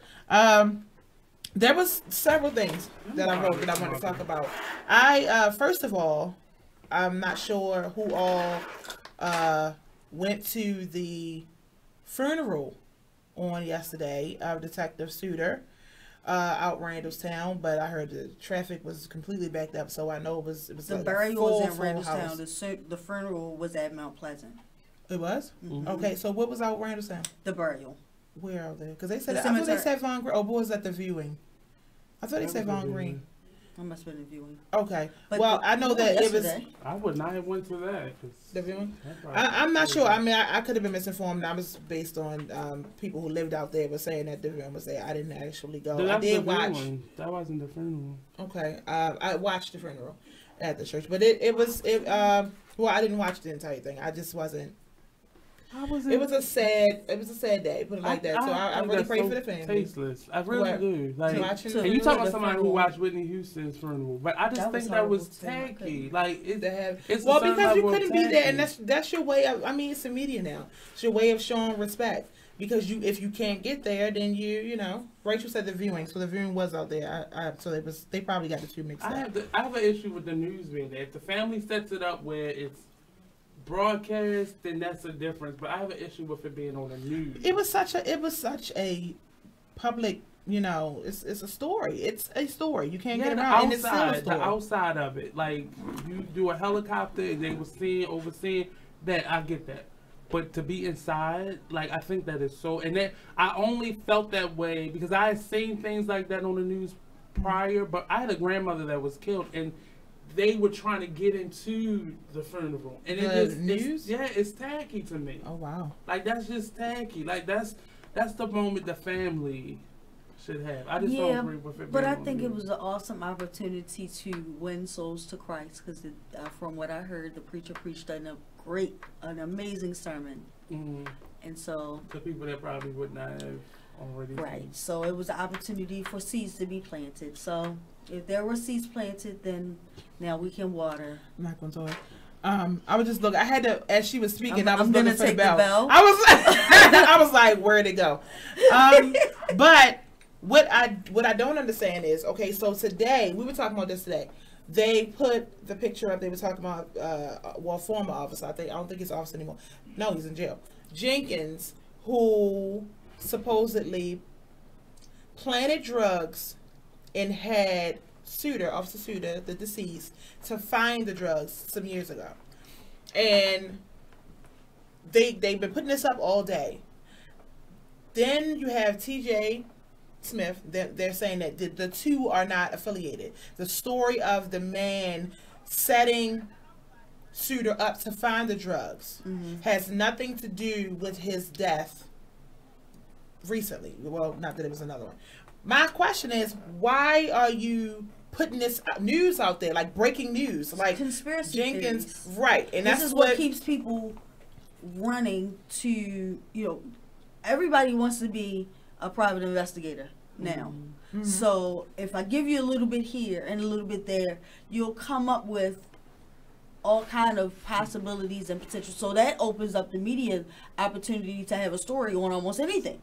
There was several things that I wrote that I wanted to talk about. First of all, I'm not sure who all went to the funeral on yesterday of Detective Suter out Randallstown, but I heard the traffic was completely backed up, so I know it was the like burial was in house. Randallstown. The funeral was at Mount Pleasant. It was? Mm-hmm. Okay, so what was out Randallstown? The burial. Where are they? Because they said I thought they said Von Green. Oh, boy, was that the viewing? I thought they said Von Green. I must have been the viewing. Okay. But well, I know that yesterday. It was. I would not have went to that. The viewing? I'm not sure. I mean, I could have been misinformed. I was based on people who lived out there were saying that the viewing was there. I didn't actually go. I did watch. That wasn't the funeral. Okay. I watched the funeral at the church, but it was. Well, I didn't watch the entire thing. I just wasn't. It was a sad day. Put it like that. So I really pray for the family. Tasteless. I really do. Like, and you talking about somebody who watched Whitney Houston's funeral, but I just think that was tacky. Like it's because you couldn't be there, and that's your way of. I mean, it's the media now. It's your way of showing respect. Because if you can't get there, then you know. Rachel said the viewing, so the viewing was out there. So they probably got the two mixed up. I have an issue with the news being there. If the family sets it up where it's broadcast, then that's a difference. But I have an issue with it being on the news. It was such a public. You know, it's a story. It's a story. You can't get around. And it's still a story. The outside of it, like you do a helicopter and they were overseeing that. I get that. But to be inside, like, I think that is so... And then I only felt that way because I had seen things like that on the news prior, but I had a grandmother that was killed, and they were trying to get into the funeral. And it's tacky to me. Oh, wow. Like, that's just tacky. Like, that's the moment the family should have. I just don't agree with it. But I think it was an awesome opportunity to win souls to Christ because from what I heard, the preacher preached an amazing sermon. Mm-hmm. And so the people that probably would not have already seen. So it was an opportunity for seeds to be planted. So if there were seeds planted, then now we can water. I'm not going to talk. I was just looking. I had to, as she was speaking, I was looking for the bell. I was like, where'd it go? But what I don't understand is, okay, so today we were talking about this today. They put the picture up. They were talking about, former officer. I don't think he's officer anymore. No, he's in jail. Jenkins, who supposedly planted drugs and had Officer Suter, the deceased, to find the drugs some years ago. And they've been putting this up all day. Then you have T.J. Smith, they're saying that the two are not affiliated. The story of the man setting Suter up to find the drugs has nothing to do with his death recently. Well, not that it was another one. My question is, why are you putting this news out there, like breaking news, like conspiracy Jenkins, theories. Right? And this is what keeps people running to. Everybody wants to be a private investigator now. Mm-hmm. So if I give you a little bit here and a little bit there, you'll come up with all kind of possibilities and potential. So that opens up the media opportunity to have a story on almost anything.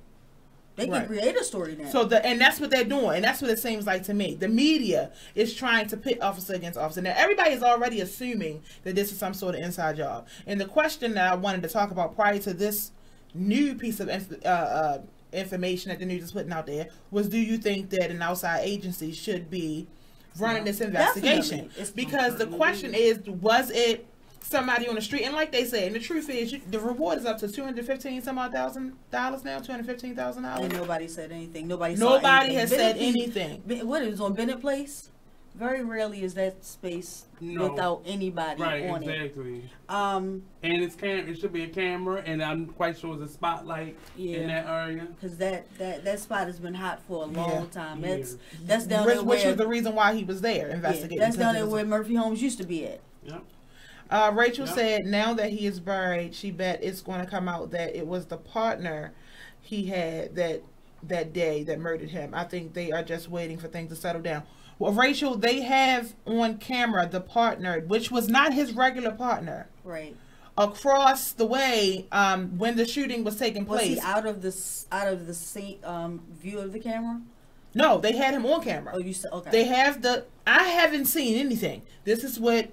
They can create a story now. So and that's what they're doing, and that's what it seems like to me. The media is trying to pit officer against officer. Now everybody is already assuming that this is some sort of inside job. And the question that I wanted to talk about prior to this new piece of information that the news is putting out there was, do you think that an outside agency should be running this investigation? Because the question is, was it somebody on the street? And like they say, and the truth is, the reward is up to $215,000 now. $215,000. And nobody said anything. Nobody has said anything. What, it was on Bennett Place? Very rarely is that space without anybody on it. Exactly. And it should be a camera, and I'm quite sure it's a spotlight in that area. Because that spot has been hot for a long time. That's down there which was the reason why he was there investigating. That's down there where Murphy Homes used to be at. Yep. Rachel said now that he is buried, she bet it's going to come out that it was the partner he had that day that murdered him. I think they are just waiting for things to settle down. Well, Rachel, they have on camera the partner, which was not his regular partner. Right. Across the way, when the shooting was taking place. Was he out of the view of the camera? No, they had him on camera. Oh, you said okay. They have I haven't seen anything. This is what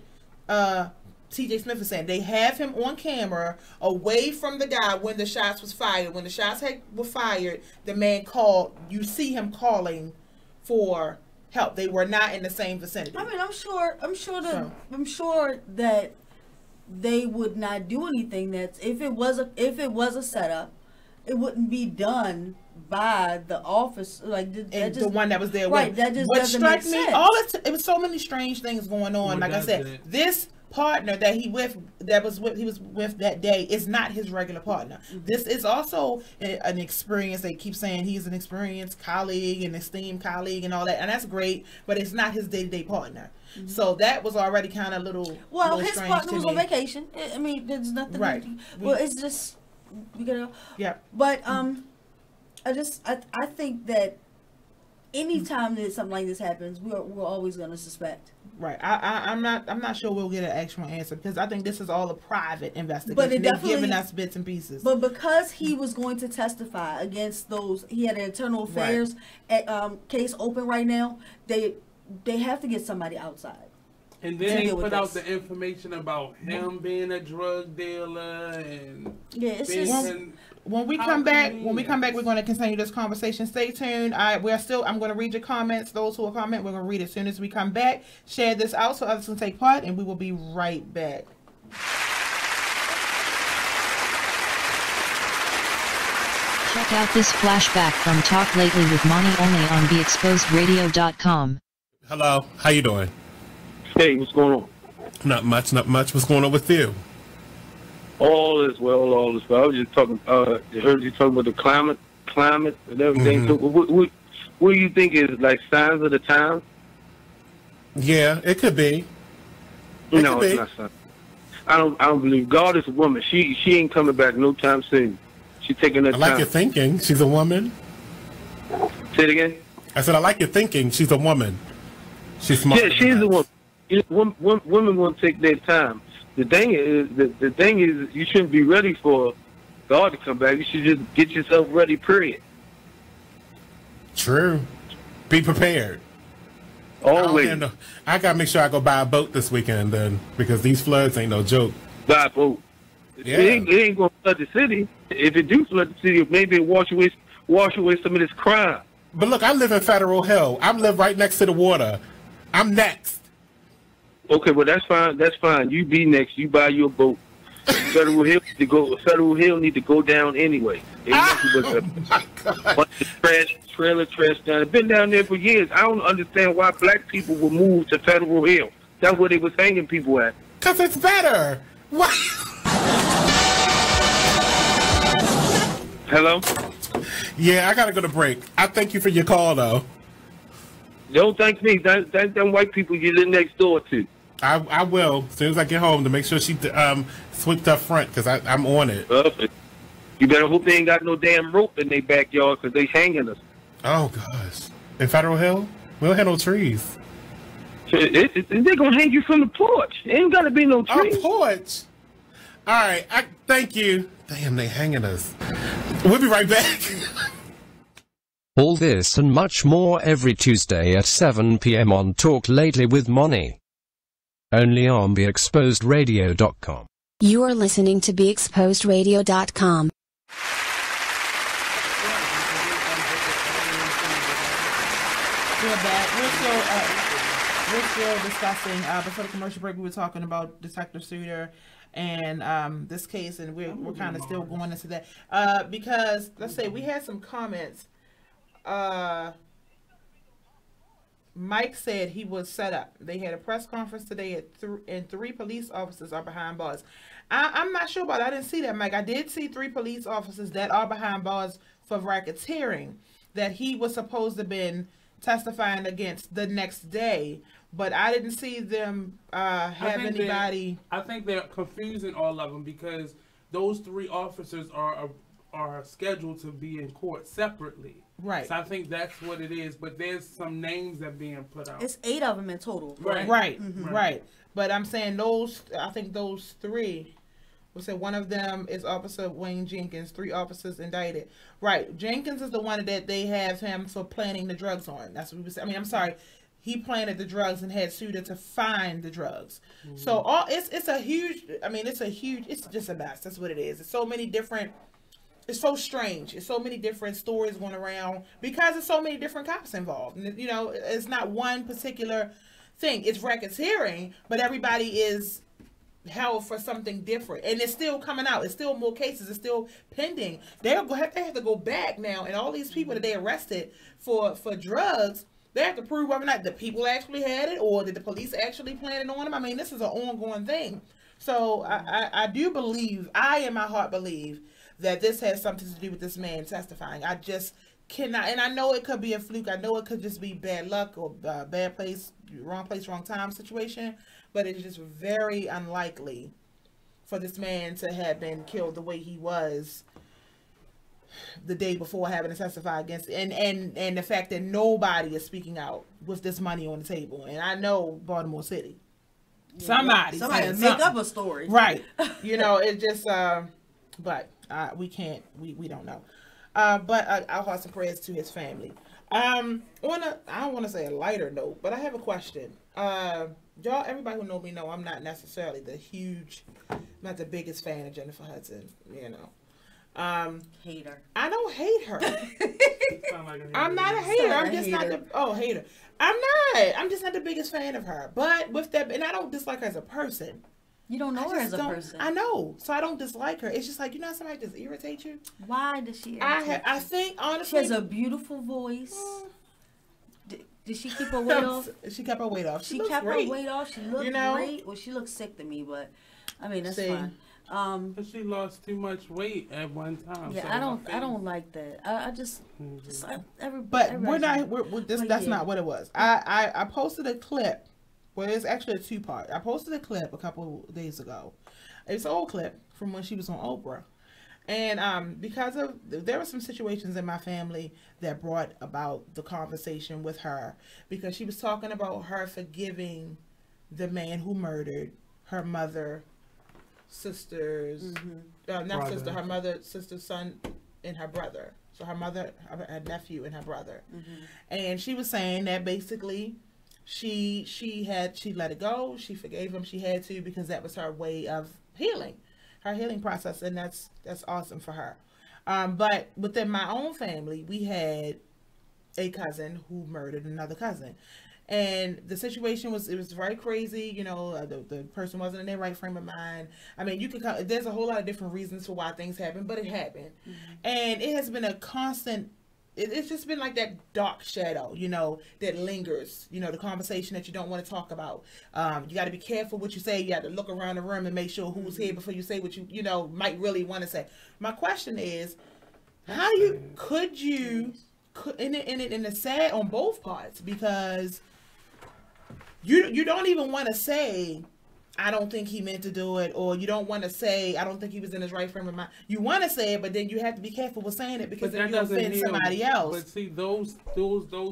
T.J. Smith is saying. They have him on camera away from the guy when the shots was fired. When the shots were fired, the man called. You see him calling for help. They were not in the same vicinity. I mean, I'm sure that they would not do anything that if it was a setup, it wouldn't be done by the office the one that was there. Right, that just doesn't make sense. It was so many strange things going on. Like I said, this partner that he was with that day is not his regular partner. Mm-hmm. This is also an experience. They keep saying he's an experienced colleague, an esteemed colleague, and all that, and that's great. But it's not his day-to-day partner. Mm-hmm. So that was already kind of little. Well, little his partner was on vacation. I mean, there's nothing. Right. Well, it's just we gotta. Yeah. But I think that anytime that something like this happens, we're always gonna suspect. Right. I'm not sure we'll get an actual answer because I think this is all a private investigation. But they're giving us bits and pieces. But because he was going to testify against those, he had an internal affairs case open right now. They have to get somebody outside. And then they put out the information about him being a drug dealer and when we come back, we're going to continue this conversation. Stay tuned. I'm going to read your comments. Those who are commenting, we're going to read as soon as we come back. Share this out so others can take part, and we will be right back. Check out this flashback from Talk Lately with Monty only on BeExposedRadio.com. Hello, how you doing? Hey, what's going on? Not much. What's going on with you? All is well. I was just talking. I heard you talking about the climate and everything. So what do you think is like signs of the time? Yeah, it could be. It's not signs. I don't believe God is a woman. She ain't coming back no time soon. She's taking her time. I like your thinking. She's a woman. Say it again. I said I like your thinking. She's a woman. She's smart. Yeah, she's a woman. Women want to take their time. The thing is, you shouldn't be ready for God to come back. You should just get yourself ready. Period. True. Be prepared. Always. I gotta make sure I go buy a boat this weekend then, because these floods ain't no joke. Buy a boat. Yeah. It ain't gonna flood the city. If it do flood the city, maybe it wash away some of this crime. But look, I live in Federal Hill. I live right next to the water. I'm next. Okay, well that's fine. That's fine. You be next. You buy your boat. Federal Hill need to go down anyway. Trailer trash down. It's been down there for years. I don't understand why black people will move to Federal Hill. That's where they was hanging people at. Cause it's better. What? Hello? Yeah, I gotta go to break. I thank you for your call though. Don't thank me. Thank them white people you live next door to. I will as soon as I get home to make sure she sweeps up front because I'm on it. Perfect. You better hope they ain't got no damn rope in their backyard because they hanging us. Oh gosh! In Federal Hill, we don't have no trees. They're gonna hang you from the porch. There ain't gotta be no trees. A porch. All right. Thank you. Damn, they hanging us. We'll be right back. All this and much more every Tuesday at 7 p.m. on Talk Lately with Monty. Only on BeExposedRadio.com. You are listening to BeExposedRadio.com. We're back. We're still discussing, before the commercial break, we were talking about Detective Suter and this case, and we're kind of still going into that. Because, let's say, we had some comments. Mike said he was set up. They had a press conference today and 3 police officers are behind bars. I'm not sure about it. I didn't see that, Mike. I did see 3 police officers that are behind bars for racketeering that he was supposed to have been testifying against the next day, but I didn't see them have anybody. I think they're confusing all of them because those 3 officers are scheduled to be in court separately. Right. So I think that's what it is. But there's some names that are being put out. It's 8 of them in total. Right. Right. But I'm saying I think those 3, we said one of them is Officer Wayne Jenkins, 3 officers indicted. Right. Jenkins is the one that they have him for planting the drugs on. That's what we said. I mean, I'm sorry. He planted the drugs and had Suter to find the drugs. Mm-hmm. So it's just a mess. That's what it is. It's so many different. It's so strange. It's so many different stories going around because there's so many different cops involved. And, it's not one particular thing. It's racketeering, but everybody is held for something different. And it's still coming out. It's still more cases. It's still pending. They have to go back now, and all these people that they arrested for drugs, they have to prove whether or not the people actually had it or did the police actually plan it on them. I mean, this is an ongoing thing. So I do believe, I in my heart believe, that this has something to do with this man testifying. I just cannot, and I know it could be a fluke. I know it could just be bad luck or bad place, wrong time situation, but it's just very unlikely for this man to have been killed the way he was the day before, having to testify against it, and the fact that nobody is speaking out with this money on the table. And I know Baltimore City, somebody make up a story, right? You know, it just but we can't, we don't know. But our hearts and prayers to his family. I don't want to say a lighter note, but I have a question. Y'all, everybody who know me know I'm not necessarily not the biggest fan of Jennifer Hudson, you know. Hater. I don't hate her. I'm not a hater. I'm just not the hater. I'm just not the biggest fan of her. But with that, and I don't dislike her as a person. You don't know her as a person. I know, so I don't dislike her. It's just like, you know, somebody just irritates you. Why does she irritate you? I think honestly, she has a beautiful voice. Did she keep her weight off? She kept her weight off. She kept her weight off. She looked great. Well, she looked sick to me, but I mean that's fine. But she lost too much weight at one time. Yeah, so I don't like that. I just But we're not. That's not what it was. I posted a clip. Well, it's actually a two-part. I posted a clip a couple days ago. It's an old clip from when she was on Oprah. And because there were some situations in my family that brought about the conversation with her, because she was talking about her forgiving the man who murdered her mother, sisters, not sister, her mother, sister, son, and her brother. So her mother, her nephew, and her brother. And she was saying that basically she let it go. She forgave him. She had to, because that was her way of healing, her healing process, and that's awesome for her. But within my own family, we had a cousin who murdered another cousin, and the situation was very crazy. You know, the person wasn't in their right frame of mind. I mean, there's a whole lot of different reasons for why things happen, but it happened, and it has been a constant. It's just been like that dark shadow, you know, that lingers, you know, the conversation that you don't want to talk about. You got to be careful what you say. You got to look around the room and make sure who's here before you say what you know, might really want to say. My question is, how could you, and it's sad on both parts, because you don't even want to say, I don't think he meant to do it, or you don't want to say, I don't think he was in his right frame of mind. You want to say it, but then you have to be careful with saying it, because then you offend somebody else. But see, those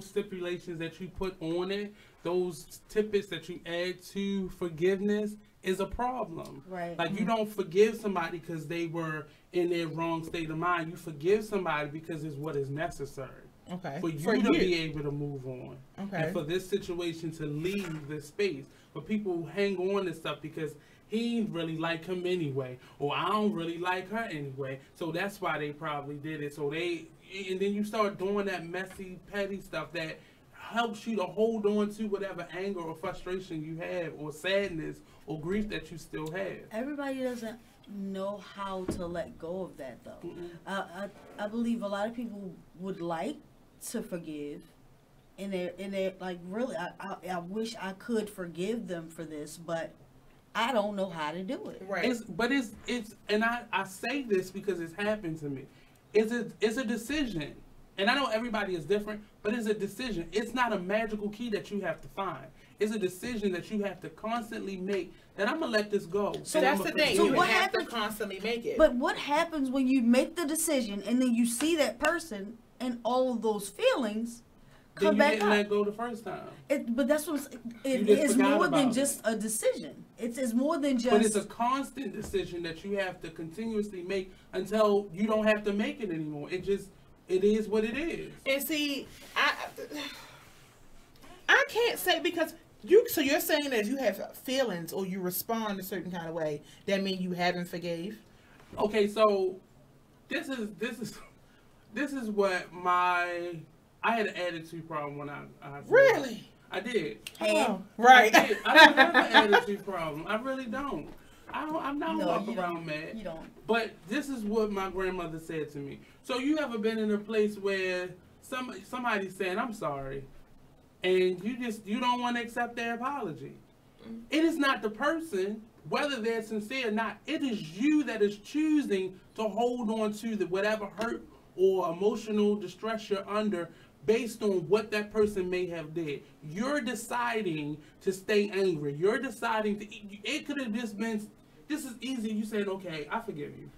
stipulations that you put on it, those tidbits that you add to forgiveness, is a problem. Right. Like, you don't forgive somebody because they were in their wrong state of mind. You forgive somebody because it's what is necessary. Okay. For you to be able to move on. Okay. And for this situation to leave this space. But people hang on to stuff because he ain't really like him anyway, or I don't really like her anyway. So that's why they probably did it. And then you start doing that messy, petty stuff that helps you to hold on to whatever anger or frustration you have, or sadness or grief that you still have. Everybody doesn't know how to let go of that, though. I believe a lot of people would like to forgive. And they're like, really, I wish I could forgive them for this, but I don't know how to do it. Right. It's and I say this because it's happened to me. It's a decision. And I know everybody is different, but it's a decision. It's not a magical key that you have to find. It's a decision that you have to constantly make, that I'm going to let this go. So that's the thing. So you have to constantly make it. But what happens when you make the decision and then you see that person and all of those feelings come back up? Then you didn't let go the first time. But that's what it is, more than just a decision. It's more than just. But it's a constant decision that you have to continuously make until you don't have to make it anymore. It is what it is. And see, I can't say, because so you're saying that if you have feelings or you respond a certain kind of way, that means you haven't forgave? Okay, so this is what I had an attitude problem when I really? I did. Oh, right. I don't have an attitude problem. I really don't. I'm not walk around mad. You don't. But this is what my grandmother said to me. So you ever been in a place where somebody's saying, I'm sorry, and you don't want to accept their apology? It is not the person, whether they're sincere or not. It is you that is choosing to hold on to whatever hurt or emotional distress you're under, based on what that person may have did. You're deciding to stay angry. You're deciding to. It could have just been. this is easy. You saying, okay, I forgive you.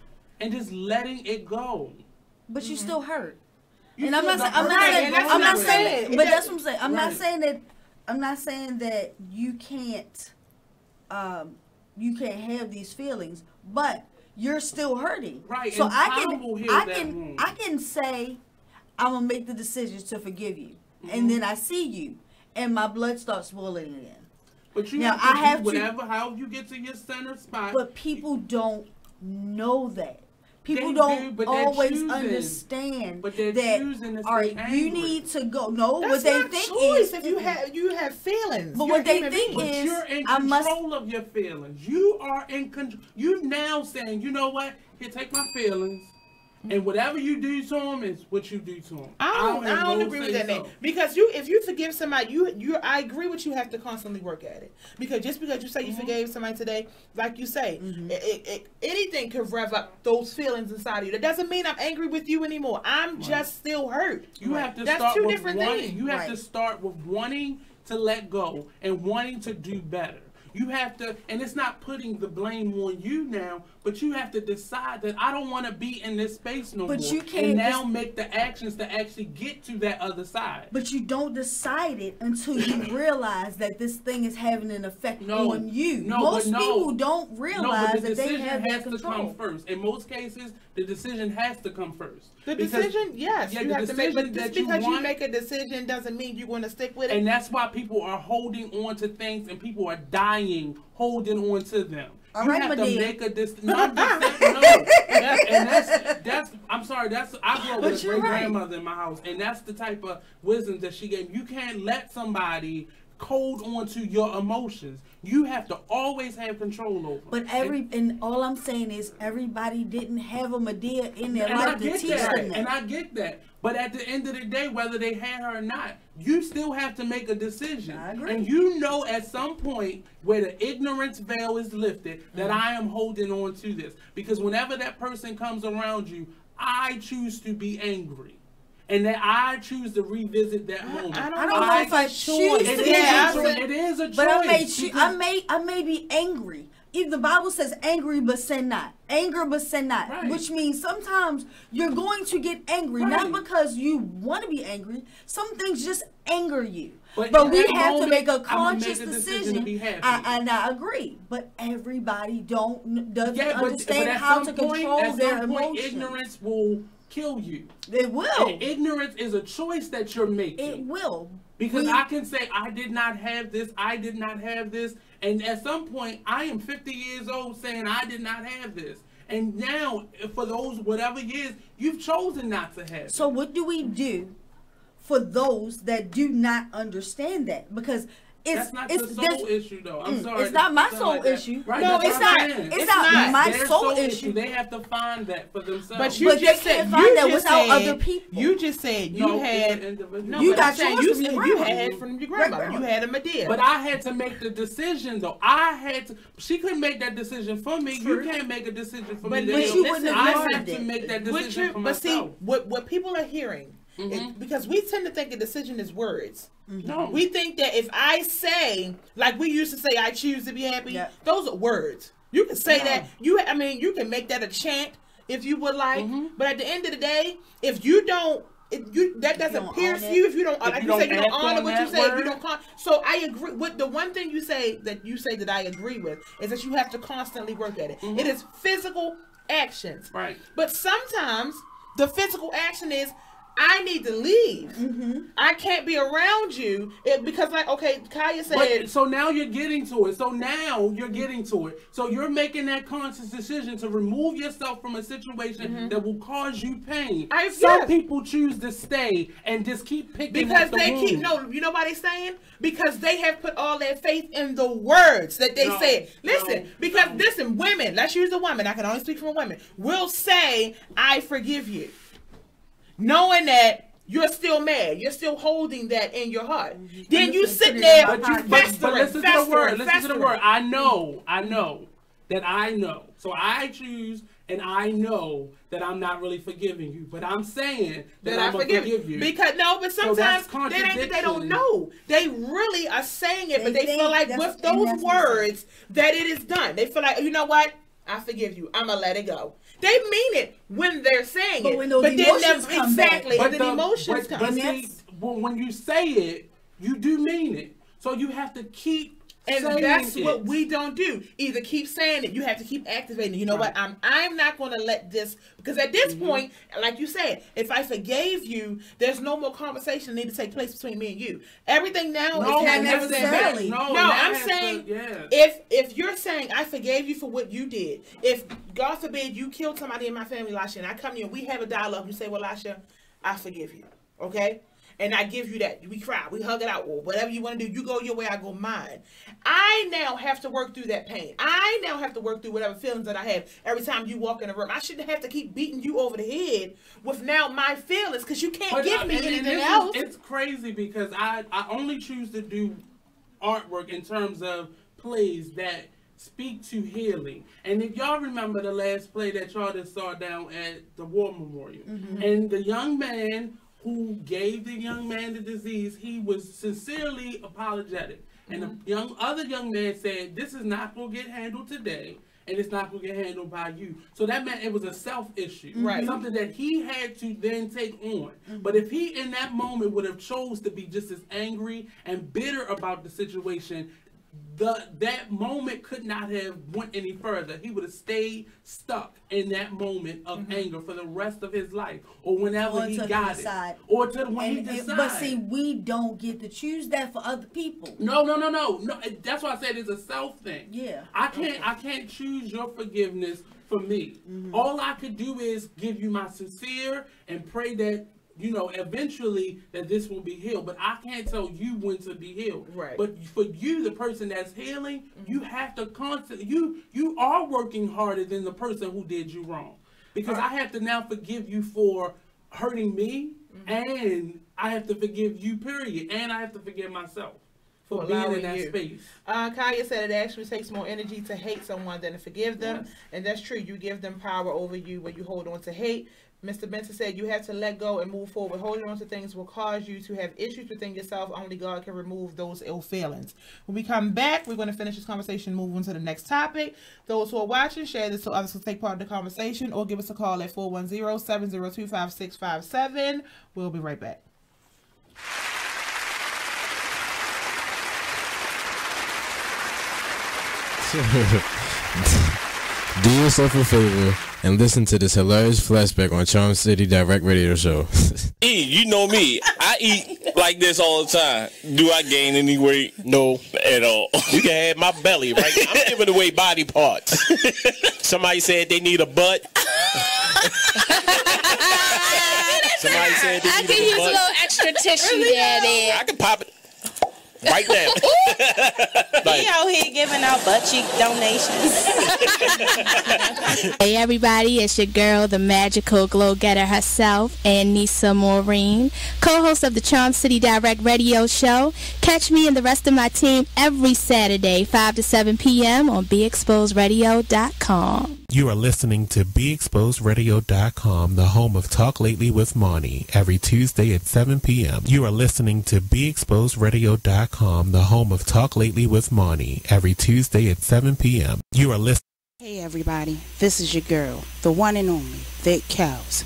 And just letting it go. But you still hurt. You And I'm not saying, but that's what I'm saying. I'm not saying that you can't have these feelings, but you're still hurting. Right. So and I can say, I'm gonna make the decision to forgive you, and then I see you, and my blood starts boiling again. But you now have to do whatever, how you get to your center spot. But people don't know that. People don't always understand that. All right, you need to go. No, that's what they not think choice is if you have feelings. But what they think is you're in control of your feelings. You are in control. You now saying, you know what? Here, take my feelings. And whatever you do to them is what you do to them. I don't agree with that, man. Because if you forgive somebody, I agree with you. Have to constantly work at it. Because just because you say you forgave somebody today, like you say, anything could rev up those feelings inside of you. That doesn't mean I'm angry with you anymore. I'm just still hurt. You have to That's start two with different wanting. things. You have to start with wanting to let go and wanting to do better. You have to, and it's not putting the blame on you now, but you have to decide that I don't want to be in this space no more. You can't and now make the actions to actually get to that other side. But you don't decide it until you realize that this thing is having an effect on you. Most people don't realize that they have that control. The decision has to come first. In most cases, the decision has to come first. The decision, yes, you have to make. But just because you make a decision doesn't mean you're going to stick with it. And that's why people are holding on to things, and people are dying holding on to them. All you right, have to make a decision. No, I'm just saying, no. And that's. I'm sorry. I grew up with a great grandmother in my house, and that's the type of wisdom that she gave. You can't let somebody hold on to your emotions. You have to always have control over. But and all I'm saying is everybody didn't have a Medea in their life to teach them that. And I get that. But at the end of the day, whether they had her or not, you still have to make a decision. I agree. And you know at some point where the ignorance veil is lifted that I am holding on to this. Because whenever that person comes around you, I choose to be angry. And that I choose to revisit that moment. I don't know if I choose to be angry. It is a choice. But I may be angry. Even the Bible says angry but sin not. Anger but sin not. Right. Which means sometimes you're going to get angry. Not because you want to be angry. Some things just anger you. But we have to make a conscious decision. And I agree. But everybody doesn't understand how to control their emotions. Ignorance will kill you. It will. And ignorance is a choice that you're making. It will. Because I can say, I did not have this, I did not have this. And at some point, I am 50 years old saying I did not have this. And now, for those whatever years, you've chosen not to have it. So what do we do for those that do not understand that? Because that's not the soul issue, though. I'm sorry. It's not my soul issue. Right, no, it's not. It's not my soul issue. They have to find that for themselves. But you just said find that without other people. You just said you had. You got yours from you had from your grandmother. You had a Medea. But I had to make the decision, though. I had to. She couldn't make that decision for me. You can't make a decision for me. But you wouldn't have I have to make that decision for myself. But see, what people are hearing. Because we tend to think a decision is words. No. We think that if I say, like we used to say, I choose to be happy, those are words. You can say that. You can make that a chant if you would like. But at the end of the day, if you don't, that doesn't pierce you. If you don't, like you say, you don't honor what you say. If you don't, so I agree with the one thing you say that I agree with is that you have to constantly work at it. It is physical actions, right? But sometimes the physical action is, I need to leave. I can't be around you because, like, okay, Kaya said. But, so now you're getting to it. So you're making that conscious decision to remove yourself from a situation that will cause you pain. Some people choose to stay and just keep picking because you know why they saying? Because they have put all their faith in the words that they said. Listen, women. Let's use a woman. I can only speak for a woman. Will say, "I forgive you." Knowing that you're still mad, you're still holding that in your heart. Then you sit there, but listen to the word. Listen to the word. I know that I know. So I choose, and I know that I'm not really forgiving you, but I'm saying that I forgive you. Because but sometimes they don't know. They really are saying it, but they feel like with those words that it is done. They feel like, you know what? I forgive you. I'm going to let it go. They mean it when they're saying it. When those emotions come exactly. back. And then emotions come back. When you say it, you do mean it. So you have to keep and saying that's it. what we don't do. Either keep saying it, you have to keep activating it. You know what? I'm not going to let this, because at this point, like you said, if I forgave you, there's no more conversation need to take place between me and you. Everything now is necessarily. No, I'm saying if you're saying I forgave you for what you did, if God forbid you killed somebody in my family, Lisha, and I come to you and we have a dialogue, you say, well, Lisha, I forgive you. Okay? And I give you that. We cry. We hug it out. Or whatever you want to do. You go your way, I go mine. I now have to work through that pain. I now have to work through whatever feelings that I have every time you walk in the room. I shouldn't have to keep beating you over the head with now my feelings, because you can't give me anything else. It's crazy because I only choose to do artwork in terms of plays that speak to healing. And if y'all remember the last play that y'all just saw down at the War Memorial, and the young man who gave the young man the disease, he was sincerely apologetic. And the other young man said, this is not going to get handled today, and it's not going to get handled by you. So that meant it was a self-issue. Right. Something that he had to then take on. But if he, in that moment, would have chose to be just as angry and bitter about the situation, that moment could not have went any further. He would have stayed stuck in that moment of anger for the rest of his life, or whenever he got it, or to when he decided. But see, we don't get to choose that for other people. No. That's why I said it's a self thing. Yeah, I can't choose your forgiveness for me. All I could do is give you my sincere and pray that, you know, eventually that this will be healed. But I can't tell you when to be healed. Right. But for you, the person that's healing, you have to constantly, you are working harder than the person who did you wrong. Because I have to now forgive you for hurting me, and I have to forgive you, period. And I have to forgive myself for being in that space. Kaya said it actually takes more energy to hate someone than to forgive them. And that's true. You give them power over you when you hold on to hate. Mr. Benson said you have to let go and move forward. Holding on to things will cause you to have issues within yourself. Only God can remove those ill feelings. When we come back, we're going to finish this conversation, move on to the next topic. Those who are watching, share this so others can take part in the conversation, or give us a call at 410-702-5657. We'll be right back. Do yourself a favor and listen to this hilarious flashback on Charm City Direct Radio Show. You know me. I eat like this all the time. Do I gain any weight? No, at all. You can have my belly right now. I'm giving away body parts. Somebody said they need a butt. Somebody said they need a butt. I can use a little extra tissue there. I can pop it. Right now. He out here giving out butt cheek donations. Hey everybody, it's your girl, the magical glow getter herself, Anissa Maureen, co-host of the Charm City Direct Radio Show. Catch me and the rest of my team every Saturday, 5 to 7 p.m. on BeExposedRadio.com. You are listening to BeExposedRadio.com, the home of Talk Lately with Monty, every Tuesday at 7 p.m. You are listening to BeExposedRadio.com, the home of Talk Lately with Monty, every Tuesday at 7 p.m. You are listening. Hey everybody, this is your girl, the one and only Thick Cows.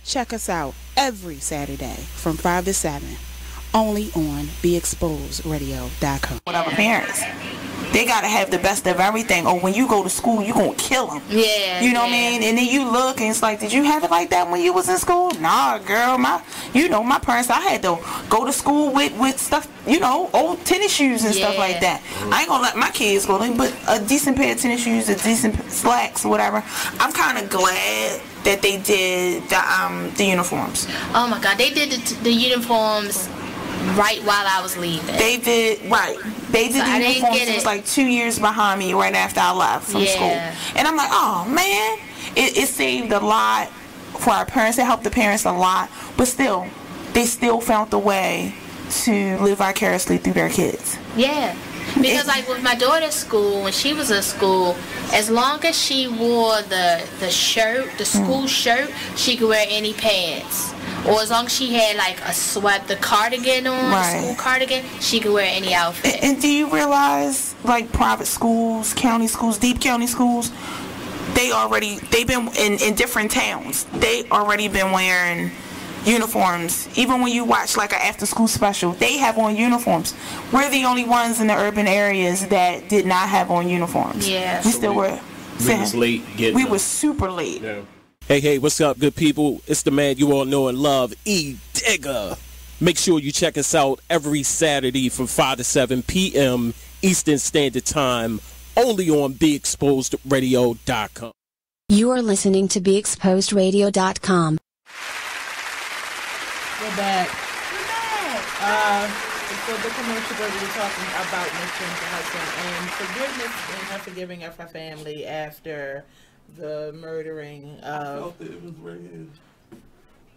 Check us out every Saturday from 5 to 7, only on BeExposedRadio.com. Whatever parents. They gotta have the best of everything. Or when you go to school, you gonna kill them. Yeah. You know what I mean? And then you look and it's like, did you have it like that when you was in school? Nah, girl. My parents, I had to go to school with stuff, old tennis shoes and stuff like that. I ain't gonna let my kids go, but a decent pair of tennis shoes, a decent slacks, whatever. I'm kind of glad that they did the uniforms. Oh my God, they did the uniforms right while I was leaving. They did the uniforms. It was like 2 years behind me right after I left from school. And I'm like, oh man, it saved a lot for our parents. It helped the parents a lot. But still, they still found the way to live vicariously through their kids. Yeah. Because like with my daughter's school, when she was in school, as long as she wore the shirt, the school shirt, she could wear any pants. or as long as she had like the cardigan on, a school cardigan, she could wear any outfit. And do you realize, like private schools, county schools, deep county schools, they've been in different towns. They already been wearing uniforms. Even when you watch like an after school special, they have on uniforms. We're the only ones in the urban areas that did not have on uniforms. Yeah. We still were. We was late getting We was super late. Yeah. Hey, what's up, good people? It's the man you all know and love, E. Digger. Make sure you check us out every Saturday from 5 to 7 p.m. Eastern Standard Time, only on BeExposedRadio.com. You are listening to BeExposedRadio.com. We're back. For the commercial break, we were talking about Miss Jennifer Hudson and forgiveness and her forgiving of her family after the murdering of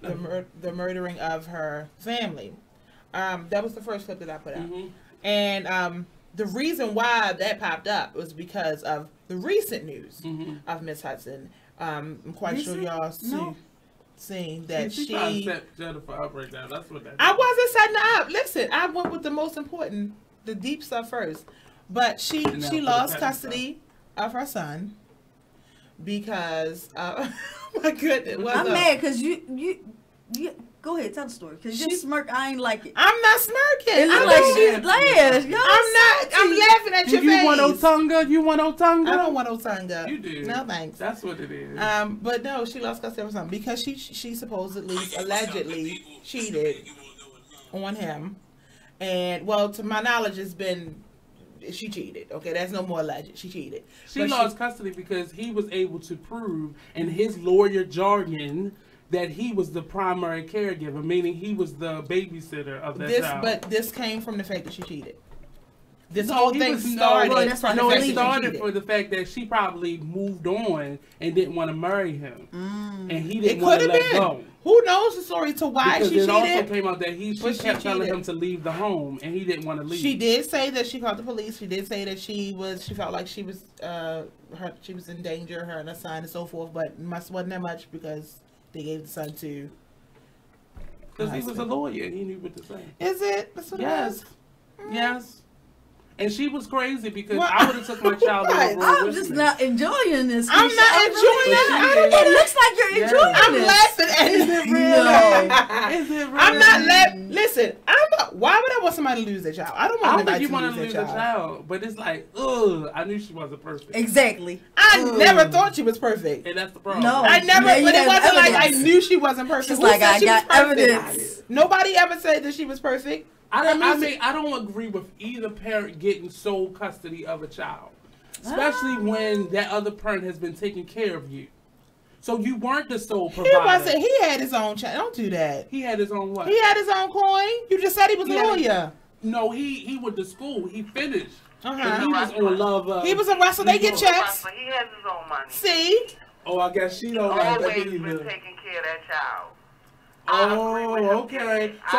the murdering of her family. That was the first clip that I put out, and the reason why that popped up was because of the recent news of Miss Hudson. I'm quite sure y'all seen that she set Jennifer up right now. That's what that I wasn't setting her up. Listen, I went with the most important, the deep stuff first. But she lost custody of her son because oh my goodness. I'm mad because you go ahead, tell the story. Because you smirk, I ain't like it. I'm not smirking. It looks like she's glad. I'm laughing at your face. You want Otunga? You want Otunga? I don't want Otunga. You do. No thanks. That's what it is. But no, she lost custody of her son because she supposedly, allegedly cheated on him. And well, to my knowledge, she cheated. Okay, that's no more alleged. She cheated. She lost custody because he was able to prove in his lawyer jargon that he was the primary caregiver, meaning he was the babysitter of that child. But this came from the fact that she cheated. This whole thing started. It started for the fact that she probably moved on and didn't want to marry him, and he didn't want to let go. Who knows the story to why she cheated? It also came out that she kept telling him to leave the home, and he didn't want to leave. She did say that she called the police. She did say that she felt like she was in danger, her and her son and so forth. But it wasn't that much because they gave the son to. Because he was a lawyer and he knew what to say. Is it? That's what it is? Yes. And she was crazy because I would have took my child on the road I'm with just me. not enjoying this. I'm not enjoying it. It looks like you're enjoying I'm this. laughing at it. Is it real? No. Is it real? I'm not laughing. Listen, why would I want somebody to lose their child? I don't want anybody to lose their child. But it's like, ugh, I knew she wasn't perfect. Exactly. I never thought she was perfect. And that's the problem. No. I never, but it wasn't like I knew she wasn't perfect. She's like, I got evidence. Nobody ever said that she was perfect. I don't agree with either parent getting sole custody of a child, especially when that other parent has been taking care of you. So you weren't the sole provider. He wasn't. He had his own child. Don't do that. He had his own what? He had his own coin. You just said he was a lawyer. No, he went to school. He finished. And he was on love. He was a wrestler. They get checks. He has his own money. See? Oh, I guess she don't always like that been either. taking care of that child. Oh, okay. So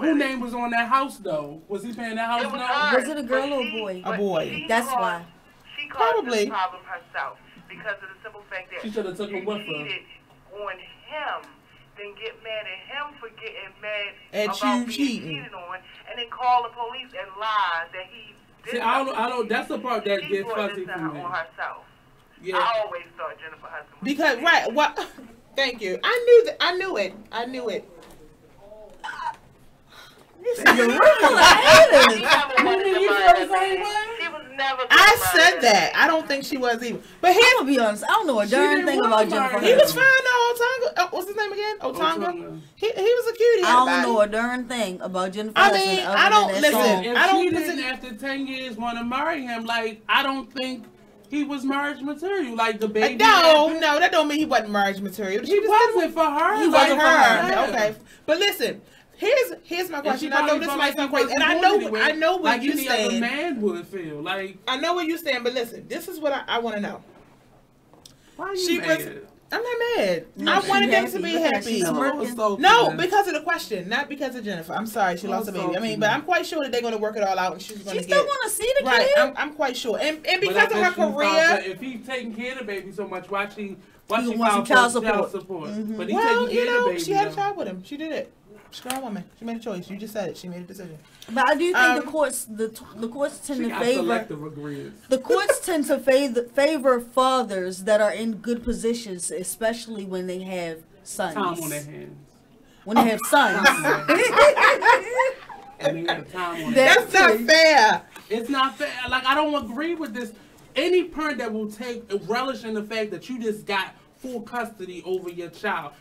who name was on that house though? Was he paying that house note? Was it a girl or a boy? A boy. That's why. She caused this problem herself because of the simple fact that she should have took him with her. Cheated on him, then get mad at him for getting mad at about you being cheating cheated on, and then call the police and lie that he did. See, I don't. That's the part that gets fuzzy for me. On herself. Yeah. I always thought Jennifer Hudson was because right. What? Thank you. I knew it. I said that. I don't think she was even. But I'm gonna be honest. I don't know a darn thing about Jennifer Hudson. He was fine though. Otunga. What's his name again? Otunga. He was a cutie. I don't know a darn thing about Jennifer Hudson. I mean, I don't listen. If she didn't after 10 years want to marry him, like I don't think he was marriage material. Like the baby. No, that don't mean he wasn't marriage material. He wasn't for her. He wasn't for her. Okay, but listen. Here's my question. I know this might sound crazy, and I know where like you any stand. Other man would feel like I know where you stand, but listen, this is what I want to know. Why are you mad? I'm not mad. I wanted them to be happy. No, because of the question, not because of Jennifer. I'm sorry, she lost a baby. I mean, but I'm quite sure that they're going to work it all out, and she's going to get. She still want to see the right, kid. I'm quite sure, and because of her career. If he's taking care of the baby so much, why she wants filed child for support? support? But he's Well, taking care of the baby. she had a child with him. She did it. Strong woman. She made a choice. You just said it. She made a decision. But I do think the courts tend to favor the courts tend to favor fathers that are in good positions, especially when they have sons. Time on their hands. When they have sons. And they have time on That's not fair. It's not fair. Like, I don't agree with this. Any parent that will take relish in the fact that you just got full custody over your child,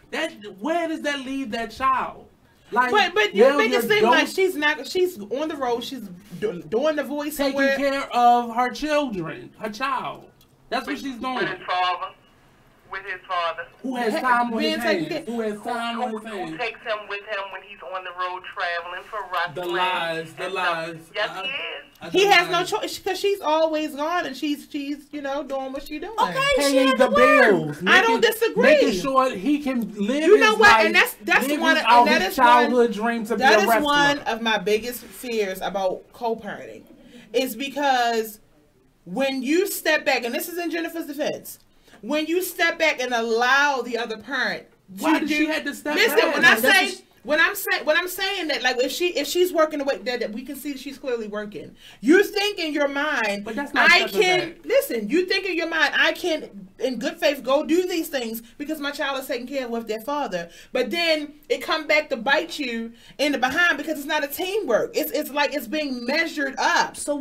where does that leave that child? Like, but you make it seem like she's on the road, she's doing the voice taking somewhere. care of her children, her child. That's what she's doing. With his father. Who has time on his hands? Who has time on his hands? Who takes him with him when he's on the road traveling for wrestling? The lies. Yes, he is. He has no choice because she's always gone and she's doing what she's doing. Okay, paying the bills. I don't disagree. Making sure he can live. You know his what? life, And that's live one. his And that his is childhood dream to be a wrestler. That is one of my biggest fears about co-parenting, is because when you step back, and this is in Jennifer's defense. When you step back and allow the other parent, why did she have to step listen, back? When I'm saying that, like if she's working the way that we can see that she's clearly working, you think in your mind, but that's not listen. You think in your mind, I can, in good faith, go do these things because my child is taken care of with their father. But then it come back to bite you in the behind because it's not a teamwork. It's like it's being measured up. So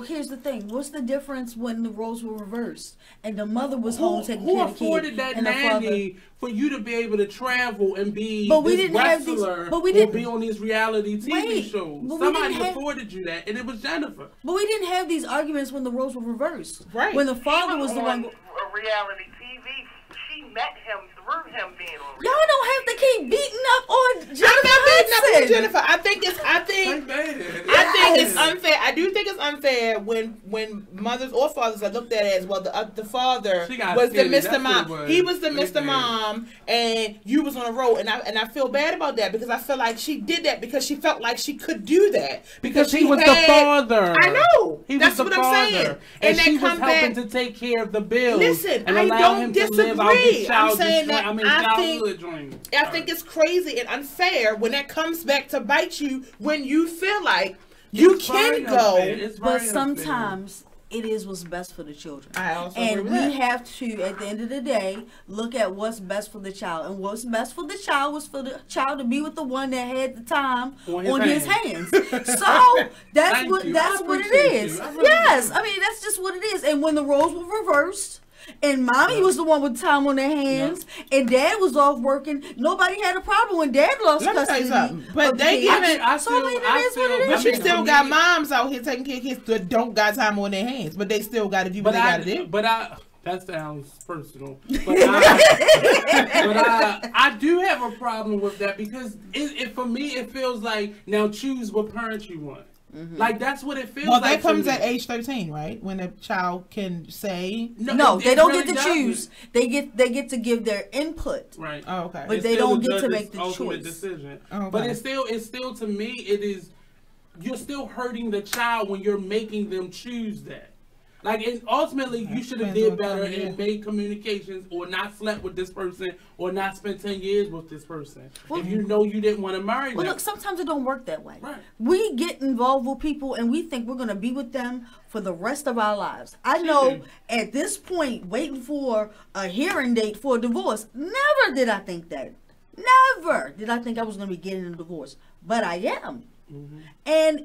here's the thing. What's the difference when the roles were reversed and the mother was home taking care of the kid? Who afforded that nanny for you to be able to travel and be be on these reality TV shows? Somebody afforded you that, and it was Jennifer. But we didn't have these arguments when the roles were reversed. Right. When the father was the one. Reality TV. She met him through him being on. Y'all don't have to keep beating up on Jennifer. I'm not beating up on Jennifer. I think it's unfair. I do think it's unfair when mothers or fathers are looked at as, well, the father was the Mr. Mom. He was the Mr. Mom, and you was on the road, and I feel bad about that because I feel like she did that because she felt like she could do that because he was the father. I know. That's what I'm saying. And she was helping to take care of the bills. Listen, and I allow don't him disagree. To live out his I'm saying that I think it's crazy and unfair when that comes back to bite you when you feel like you can go. But sometimes it is what's best for the children. I also and agree with we that. have to, at the end of the day, look at what's best for the child. And what's best for the child was for the child to be with the one that had the time on his hands. So that's what it is. Yes, I mean that's just what it is. And when the roles were reversed, and mommy was the one with time on their hands, and dad was off working, nobody had a problem when dad lost custody. Let me tell you something. But they even, but you still got moms out here taking care of kids that don't got time on their hands, but they still got to do what they got to do. That sounds personal, but I do have a problem with that because for me it feels like now choose what parent you want. Mm-hmm. Like that's what it feels like. Well, that comes at age 13, right? When a child can say no, they don't really get to choose. They get to give their input. Right. Oh, okay. But they don't get to make the choice. Decision. Oh, okay. But it's still to me it is you're still hurting the child when you're making them choose that. Like, and ultimately, you should have did better and made communications or not slept with this person or not spent 10 years with this person. Well, if you know you didn't want to marry them. Well, look, sometimes it don't work that way. Right. We get involved with people and we think we're going to be with them for the rest of our lives. I know at this point, waiting for a hearing date for a divorce, never did I think that. Never did I think I was going to be getting a divorce. But I am. Mm-hmm. And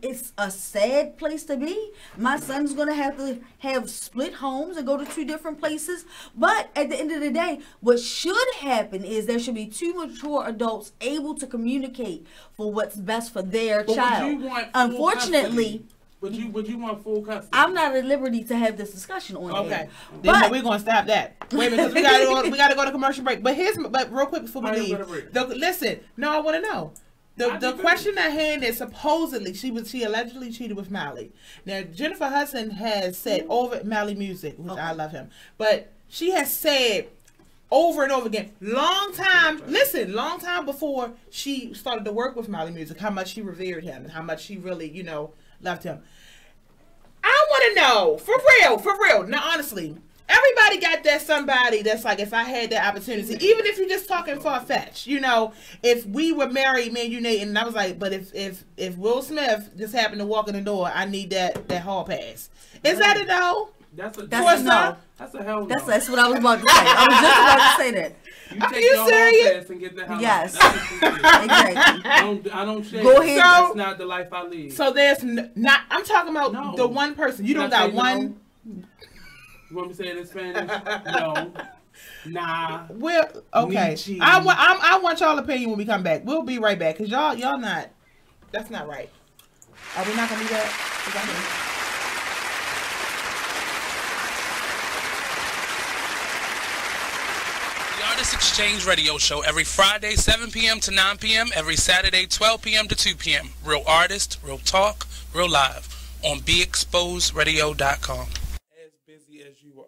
it's a sad place to be. My son's going to have split homes and go to 2 different places. But at the end of the day, what should happen is there should be 2 mature adults able to communicate for what's best for their child. Unfortunately, would you want full custody? I'm not at liberty to have this discussion on okay. here. Then we're going to stop that. Wait a minute, because we got to go to commercial break. But real quick before we leave. Listen, I want to know. The question at hand is supposedly she allegedly cheated with Mally. Now Jennifer Hudson has said over Mally Music, which I love him, but she has said over and over again. Long time before she started to work with Mally Music, how much she revered him and how much she really, loved him. I want to know, for real. Now, honestly, everybody got that somebody that's like, if I had that opportunity, even if you're just talking far-fetched, if we were married, me and you, Nate, and I was like, but if Will Smith just happened to walk in the door, I need that hall pass. Is that a no? That's a no. That's a hell no. That's what I was about to say. I was just about to say that. Are you serious? And get the hell yes. Exactly. I don't shake. Go ahead. That's not the life I lead. So there's not. I'm talking about the one person. You don't got one. No? You want me to say it in Spanish? No. Nah. Well, okay. I want y'all opinion when we come back. We'll be right back because y'all not. That's not right. Are we not gonna do that? Artist Exchange Radio Show every Friday 7 p.m. to 9 p.m. every Saturday 12 p.m. to 2 p.m. Real artist, real talk, real live on BeExposedRadio.com. As busy as you are,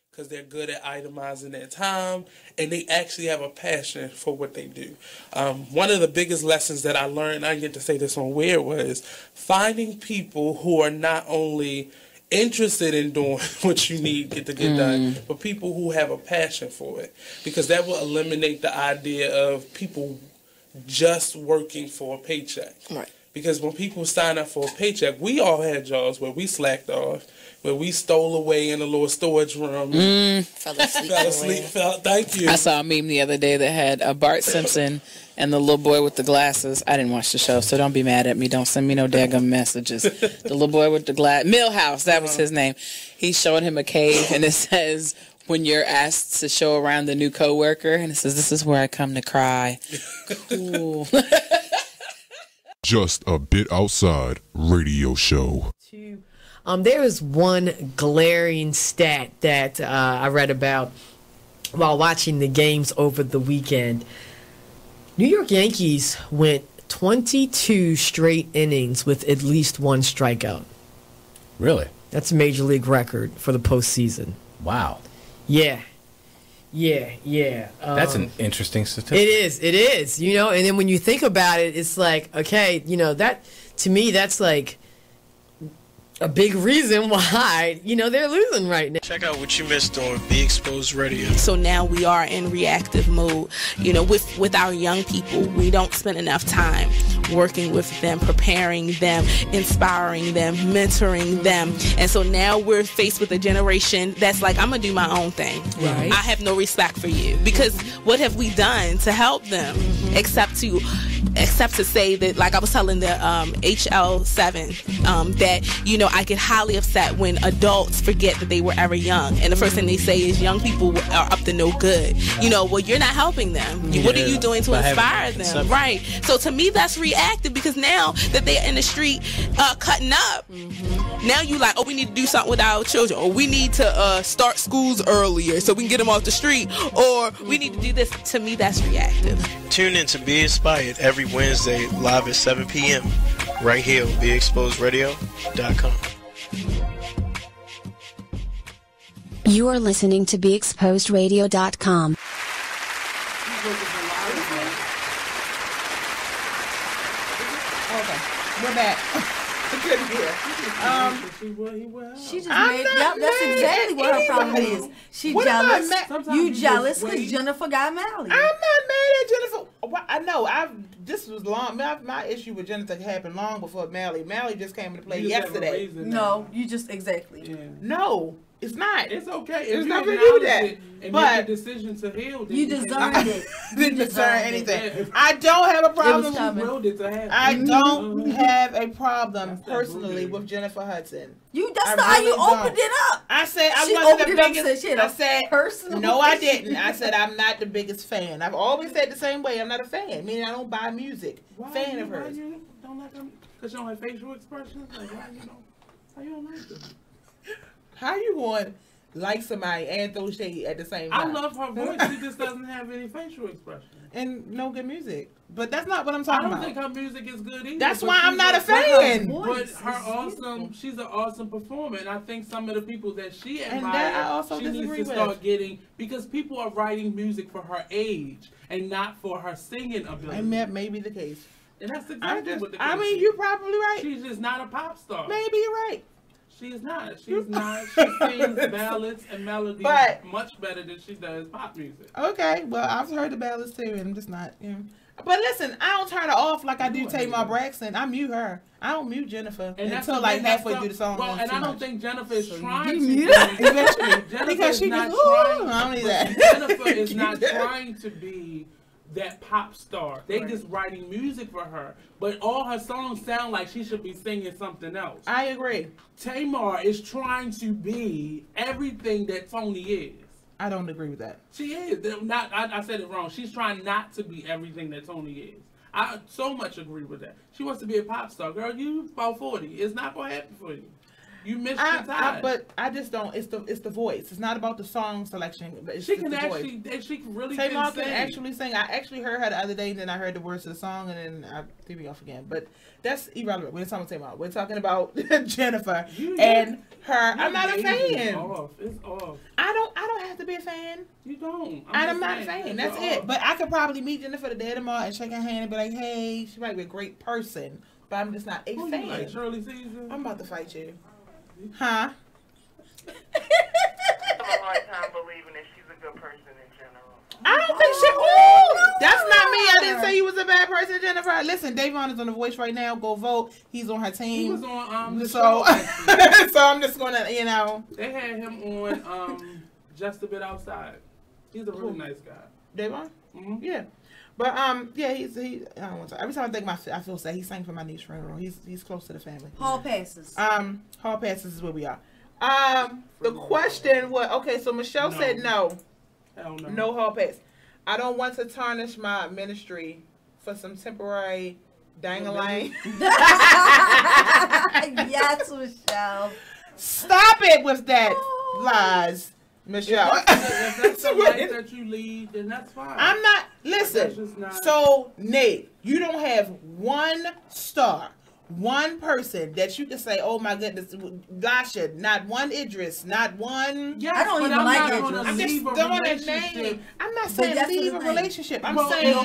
because they're good at itemizing their time and they actually have a passion for what they do. One of the biggest lessons that I learned, I get to say this on Weird, was finding people who are not only interested in doing what you need to get done, but people who have a passion for it, because that will eliminate the idea of people just working for a paycheck. Right. Because when people sign up for a paycheck, we all had jobs where we slacked off, where we stole away in a little storage room. Fell asleep. Thank you. I saw a meme the other day that had Bart Simpson and the little boy with the glasses. I didn't watch the show, so don't be mad at me. Don't send me no daggum messages. The little boy with the glass, Millhouse, that was his name. He's showing him a cave, and it says, when you're asked to show around the new coworker, and it says, this is where I come to cry. Cool. Just a Bit Outside radio show. There is one glaring stat that I read about while watching the games over the weekend. New York Yankees went 22 straight innings with at least one strikeout. Really? That's a major league record for the postseason. Wow. Yeah. That's an interesting statistic. It is, and then when you think about it, it's like, okay, that, to me, that's like a big reason why, they're losing right now. Check out what you missed on Be Exposed Radio. So now we are in reactive mode. With our young people, we don't spend enough time working with them, preparing them, inspiring them, mentoring them. And so now we're faced with a generation that's like, I'm going to do my own thing. Right. I have no respect for you. Because what have we done to help them except to say that, like I was telling the HL7, that, I get highly upset when adults forget that they were ever young. And the first thing they say is young people are up to no good. Well, you're not helping them. What are you doing to inspire them? Right. So to me, that's reactive, because now that they're in the street cutting up, now you like, we need to do something with our children, or we need to start schools earlier so we can get them off the street, or we need to do this. To me, that's reactive. Tune in to Be Inspired every Wednesday live at 7 p.m. right here on BeExposedRadio.com. You are listening to BeExposedRadio.com. Okay, we're back. I couldn't hear. She just made. Yep, that's exactly what her problem is. She jealous. You jealous because Jennifer got Mally. I'm not mad at Jennifer. I know. This was long. My issue with Jennifer happened long before Mally. Mally just came into play yesterday. No, you just exactly. Yeah. No. It's not. It's okay. It's nothing to do with that. But make a decision to heal. You deserved it. Didn't deserve anything. I don't have a problem. I don't have a problem personally with Jennifer Hudson. That's not how you opened it up. I said I wasn't the biggest. I said personal. No, I didn't. I said I'm not the biggest fan. I've always said the same way. I'm not a fan. Meaning I don't buy music. Fan of hers. You don't like them because you don't have facial expressions. Like why you don't like them? How you going? like somebody and throw shade at the same time. I love her voice. She just doesn't have any facial expression. And no good music. But that's not what I'm talking about. I don't think her music is good either. That's why I'm not a fan. But she's an awesome performer. And I think some of the people that she admires, and that I also she disagree needs to start getting, because people are writing music for her age and not for her singing ability. And that may be the case. And that's exactly what the case I mean, you're probably right. She's just not a pop star. Maybe you're right. She's not. She's not. She sings ballads and melodies much better than she does pop music. Okay, well, I've heard the ballads too, and I'm just not, you know. But listen, I don't turn her off like I do Tamar Braxton. I mute her. I don't mute Jennifer until like halfway through the song. Well, and I don't think Jennifer is trying to be eventually because she's not trying. I don't need that. Jennifer is not trying to be that pop star. They just writing music for her, but all her songs sound like she should be singing something else. I agree. Tamar is trying to be everything that Tony is. I don't agree with that. She is. I said it wrong. She's trying not to be everything that Tony is. I so much agree with that. She wants to be a pop star. Girl, you about 40. It's not going to happen for you. You missed your time. But I just don't. It's the voice. It's not about the song selection. But it's she just can the actually. Voice. She really Tamar can actually sing. I actually heard her the other day, and then I heard the words of the song, and then I threw me off again. But that's irrelevant. We're not talking about Tamar. We're talking about Jennifer and her. I'm not a fan. It's off. I don't have to be a fan. You don't. I'm not a fan. That's it. But I could probably meet Jennifer the day tomorrow and shake her hand and be like, hey, she might be a great person, but I'm just not a fan. You like Shirley Caesar? I'm about to fight you. Huh? I have a hard time believing that she's a good person in general. I don't think she. Ooh, that's not me. I didn't say you was a bad person, Jennifer. Listen, Davon is on The Voice right now. Go vote. He's on her team. He was on the show. So I'm just gonna, They had him on Just a Bit Outside. He's a really nice guy. Davon? Mm-hmm. Yeah. But yeah, he. I don't want to. Every time I think I feel sad. He sang for my niece's funeral. He's close to the family. Hall passes. Hall passes is where we are. The question was, okay, so Michelle said no. Hell no. No hall pass. I don't want to tarnish my ministry for some temporary dang-a-lang. Yes, Michelle. Stop it with that lies, Michelle. If that's the life that you lead, then that's fine. I'm not, listen, so Nate, you don't have one star. One person that you can say, oh my goodness, Lisha, not one Idris, not one. Yes, I don't even like Idris. I'm just throwing a name. I'm not saying leave a relationship. I'm saying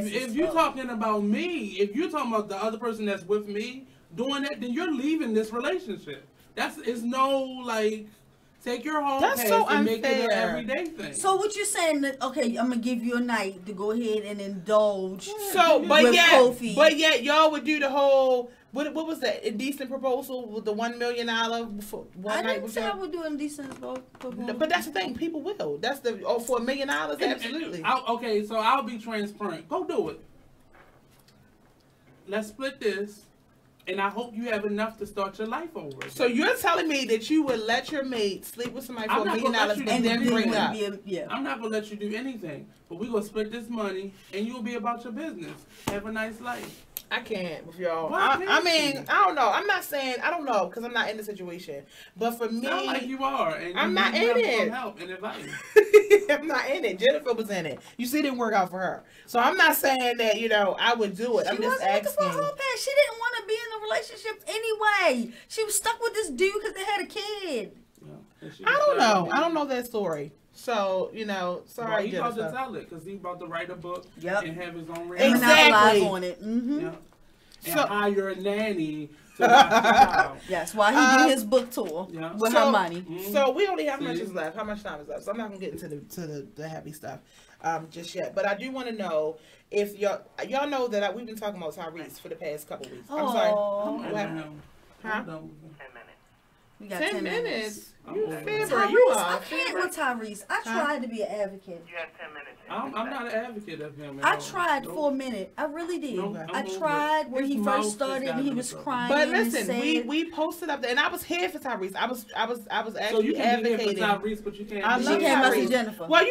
if you're talking about me, if you're talking about the other person that's with me doing that, then you're leaving this relationship. It's no like. Take your home pass and make it an everyday thing. So what you're saying that okay, I'm gonna give you a night to go ahead and indulge. So, but Kofi. yet y'all would do the whole what was that indecent proposal with the $1 million for one I night? didn't say I would do indecent proposal. But that's the thing, people will. That's the for $1 million, absolutely. Okay, so I'll be transparent. Go do it. Let's split this. And I hope you have enough to start your life over again. So you're telling me that you would let your mate sleep with somebody for $1 million and then bring up? I'm not gonna let you do anything, but we're gonna split this money, and you'll be about your business. Have a nice life. I can't with y'all. I mean, I don't know. I'm not saying I don't know because I'm not in the situation. But for me, sound like you are. And I'm not in it. Help and advice. I'm not in it. Jennifer was in it. You see, it didn't work out for her. So I'm not saying that I would do it. I'm just asking. She didn't want to be in a relationship anyway. She was stuck with this dude because they had a kid. Yeah. I don't know. I don't know that story. So, sorry, well, he's Jennifer. about to tell it because he's about to write a book and have his own exactly on it. Mm-hmm. Yeah. And hire a nanny to watch the child. Yes, while he did his book tour with her money. Mm-hmm. So we only have how much is left. How much time is left? So I'm not gonna get into the heavy stuff just yet. But I do want to know if y'all know that we've been talking about Tyrese for the past couple weeks. I'm sorry. What happened? Huh? 10 minutes. We got 10 minutes. You Tyrese, you are. I can't with Tyrese. I tried to be an advocate. You have 10 minutes. I'm not an advocate of him. I tried for a minute. I really did. I tried when he first started and he was crying. But listen, we posted up there, and I was here for Tyrese. I was actually so you can advocating. Be here for Tyrese, but you can't. I love Tyrese. Jennifer. Well,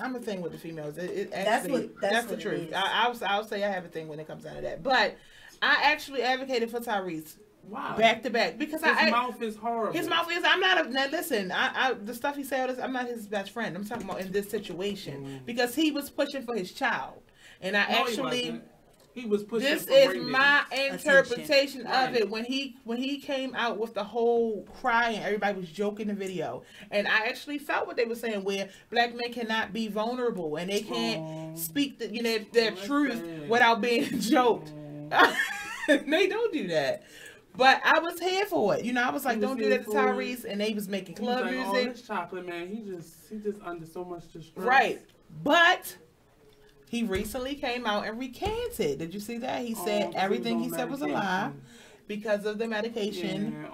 I'm a thing with the females. That's the truth. I'll say I have a thing when it comes out of that. But I actually advocated for Tyrese Wow. Back to back. Because his mouth is horrible. His mouth is. I'm not. Now listen. The stuff he said. I'm not his best friend. I'm talking about in this situation because he was pushing for his child, and he was pushing. This for is ratings. my interpretation Right. of it when he came out with the whole crying. Everybody was joking the video, and I actually felt what they were saying, where black men cannot be vulnerable and they can't speak their truth without being joked. They don't do that. But I was here for it. I was like, don't do that to Tyrese. And they was making club music. Oh, this chocolate man, he just under so much distress. Right. But he recently came out and recanted. Did you see that? He said everything he said was a lie because of the medication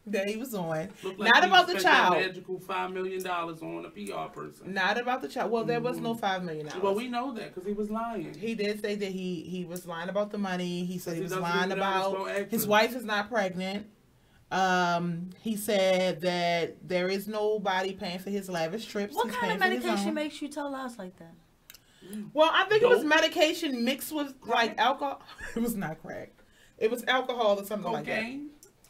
that he was on. Not about the child. Magical $5 million on a PR person. Not about the child. Well, there was no $5 million. Well, we know that because he was lying. He did say that he was lying about the money. He said he was lying about his wife is not pregnant. He said that there is nobody paying for his lavish trips. What kind of medication makes you tell lies like that? Well, I think it was medication mixed with like alcohol. It was not crack. It was alcohol or something like that.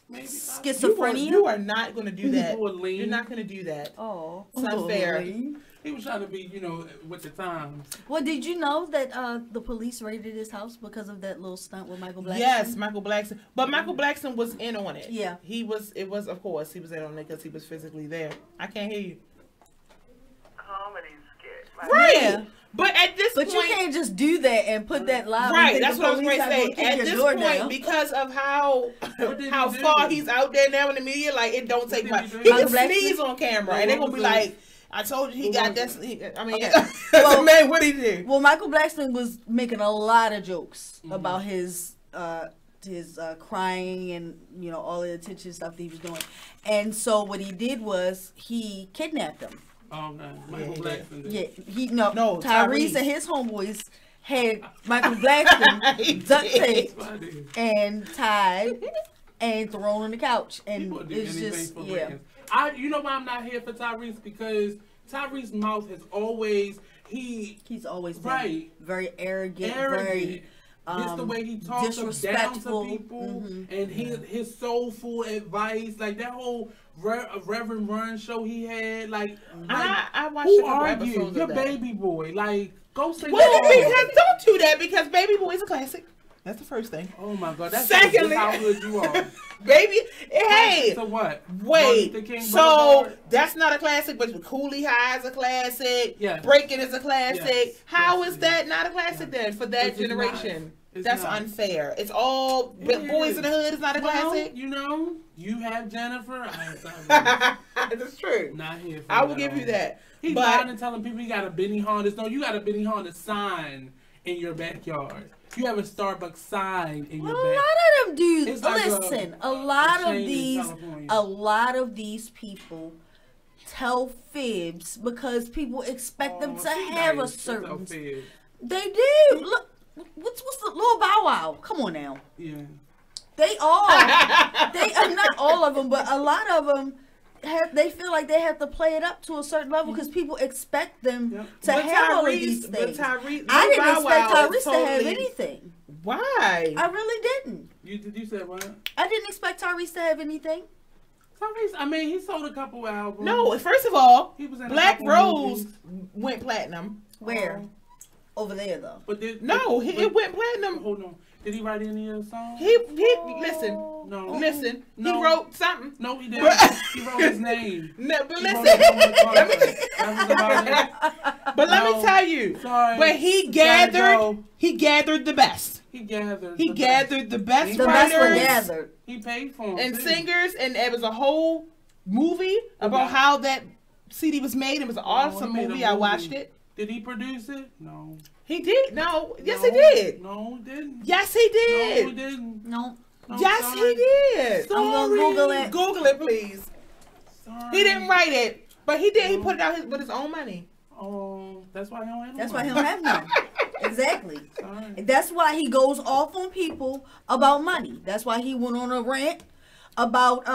Maybe schizophrenia. You are not going to do that. You're not going to do that. Oh, it's not fair. He was trying to be, with the times. Well, did you know that the police raided his house because of that little stunt with Michael Blackson? Yes, Michael Blackson. But Michael Blackson was in on it. Yeah. Of course, he was in on it because he was physically there. I can't hear you. Comedy skit. Right. Yeah. But at this point... But you can't just do that and put that live. Right, that's what I was going to say. At this point, because of how far he's out there now in the media, like, it don't take much. He can sneeze on camera, and they're going to be like, I told you he got this. Well, man, what he did? Well, Michael Blackson was making a lot of jokes about his crying and all the attention stuff that he was doing, and so what he did was he kidnapped him. Oh no, Michael Blackson. No, Tyrese and his homeboys had Michael Blackson duct taped and tied and thrown on the couch, and it's just You know why I'm not here for Tyrese? Because Tyrese's mouth has always he's always been very arrogant. Very just the way he talks down to people and his soulful advice, like that whole Reverend Run show he had. Like I watched who a couple are episodes you? of You're that. Baby Boy. Like go sing. Well, because don't do that because Baby Boy is a classic. That's the first thing. Oh my God! That's secondly how good you are. Baby, hey. So what? Wait. So that's not a classic, but Cooley High is a classic. Yeah. Breaking is a classic. Yes. How is that not a classic then for that generation? That's unfair. It's all Boys in the Hood is not a classic. You have Jennifer. That's true. Not here. For I will give you that. He's lying and telling people you got a Benny Honda. No, you got a Benny Honda sign in your backyard. You have a Starbucks sign in your backyard. A lot of them do. Listen, a lot of these people tell fibs because people expect them to have a certain. They do. Look, what's the little Bow Wow? Come on now. Yeah. They are. They are not all of them, but a lot of them. They feel like they have to play it up to a certain level because people expect them to have all of these things. I didn't expect Tyrese to have anything. Why? I really didn't. You said what? I didn't expect Tyrese to have anything. Tyrese, I mean, he sold a couple albums. No, first of all, he was in Black Rose went platinum. Where? Over there though. But it went platinum. Hold on. Did he write any of the songs? Listen. No. Listen. No. He wrote something. No, he didn't. He wrote his name. No, but listen. But let me tell you. Sorry. But he gathered the best. He gathered the best the writers. Best were gathered. He paid for them. And singers, and there was a whole movie about how that CD was made. It was an awesome movie. I watched it. Did he produce it? No. He did. No. Yes, he did. No, he didn't. Yes, he did. No, he didn't. No. Yes, he did. I'm gonna Google it. Google it, please. Sorry. He didn't write it, but he did. He put it out with his own money. Oh, that's why he don't have. That's why he don't have none. Exactly. Sorry. That's why he goes off on people about money. That's why he went on a rant about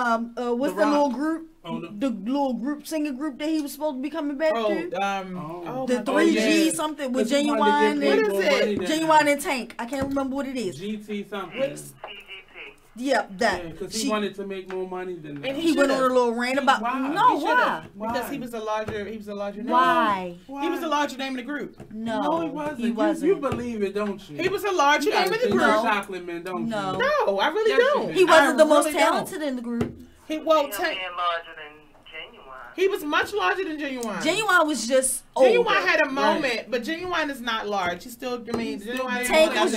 what's the little group? The little singing group that he was supposed to be coming back to. The 3G something with Genuine and Genuine and Tank. I can't remember what it is. GT something. Yep, that. Yeah, because he wanted to make more money than that. And he went on a little rant about. Why? Because he was a larger name. Why? He was a larger name in the group. No, he wasn't. He wasn't. You believe it, don't you? He was a larger name in the group. Chocolate man, don't you? No, I really don't. He wasn't the most talented in the group. He He was much larger than Genuine. Genuine was just old. Genuine had a moment, but Genuine is not large. He's still, Genuine Tank was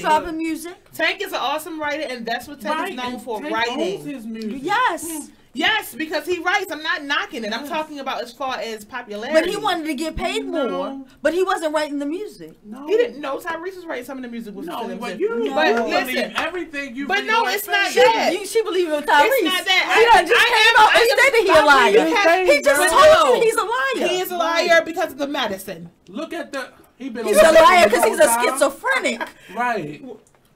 dropping music. Tank is an awesome writer, and that's what Tank is known for, writing. His music. Yes. Yes, because he writes. I'm not knocking it. I'm talking about as far as popularity. But he wanted to get paid more. But he wasn't writing the music. No. He didn't know. Tyrese was writing some of the music. But listen, listen, everything you. But no, it's not that. She believed in Tyrese. It's not that. He just came out and said that he a liar. He just told you he's a liar. He is a liar because of the medicine. Look at the. He's a liar because he's a schizophrenic. Right.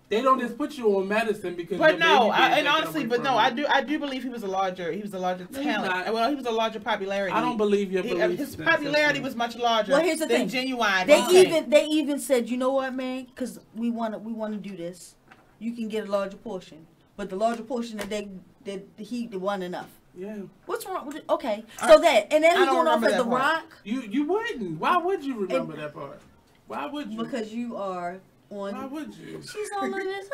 They don't just put you on medicine because. But no, honestly, I do believe he was a larger talent. Well, he was a larger popularity. I don't believe your belief. His popularity was much larger. Well, here's the thing. Genuine. They even said, you know what, man? Because we want to do this. You can get a larger portion, but the larger portion that he wasn't enough. Yeah. What's wrong with it? Okay, so that and then he's going off at The Rock. You wouldn't. Why would you remember that part? Why would you? Because you are. Why would you? She's on this.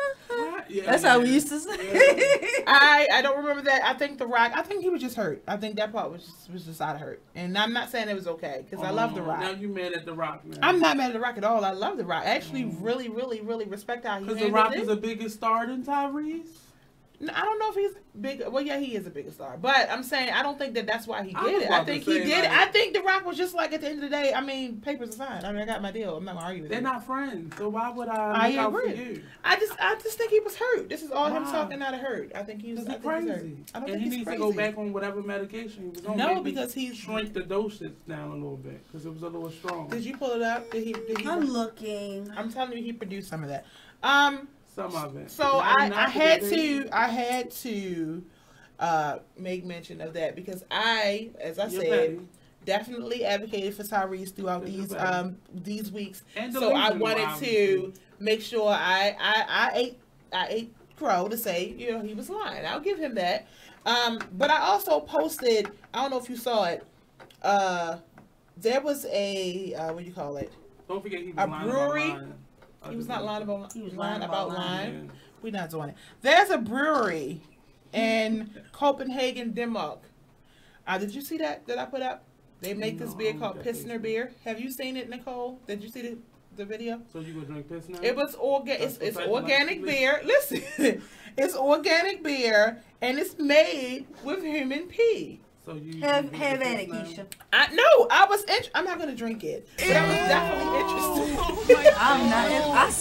Yeah, That's how we used to say. Yeah. I don't remember that. I think The Rock. I think he was just hurt. I think that part was just out of hurt. And I'm not saying it was okay because I love The Rock. Now you mad at The Rock, man? I'm not mad at The Rock at all. I love The Rock. I actually really, really, really respect how he handled it. Because The Rock is a bigger star than Tyrese. I don't know if he's big. Well, yeah, he is a bigger star. But I'm saying I don't think that's why he did it. I think he did it. I think The Rock was just like at the end of the day. I mean, papers are signed. I mean, I got my deal. I'm not gonna argue with They're you. not friends, so why would I look out for you? I just think he was hurt. This is all him talking out of hurt. I think he was crazy. I don't think he's needs crazy. to go back on whatever medication he was on. No, because he's shrink the dosage down a little bit because it was a little strong. Did you pull it up? Did he I'm looking. I'm telling you, he produced some of that. Some of it. So I had to make mention of that because as I said, definitely advocated for Tyrese throughout these weeks. So I wanted to make sure I ate crow to say he was lying. I'll give him that. But I also posted. I don't know if you saw it. There was a what do you call it? Don't forget he was a lying brewery. About lying. He was not lying about. He was lying about lying. We're not doing it. There's a brewery in Copenhagen, Denmark. Did you see that I put up? They make this beer called Pilsner beer. Have you seen it, Nicole? Did you see the video? So you gonna drink Pilsner? It was it's organic beer. Listen, it's organic beer and it's made with human pee. So you have at it, Keisha. I'm not gonna drink it. But I was definitely interested. I'm not.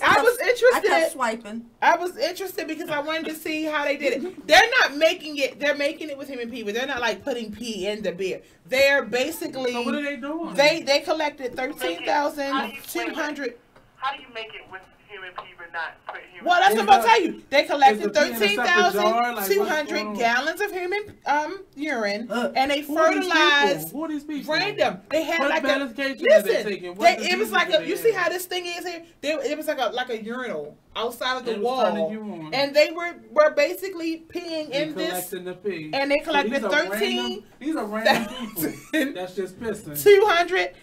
I was interested. I kept swiping. I was interested because I wanted to see how they did it. They're not making it. They're making it with human pee, but they're not like putting pee in the beer. They're basically. So what are they doing? They collected 13,200. How do you make it with human pee but not put human? Well, that's what I'm about to tell you. They collected 13,200 gallons of human urine, and they fertilized. Who are these people? Random. They had what like medication it was like you see how this thing is here. It was like a urinal outside of the wall, and they were basically peeing in this. The pee. And they collected 13. These are random people. That's just pissing. 200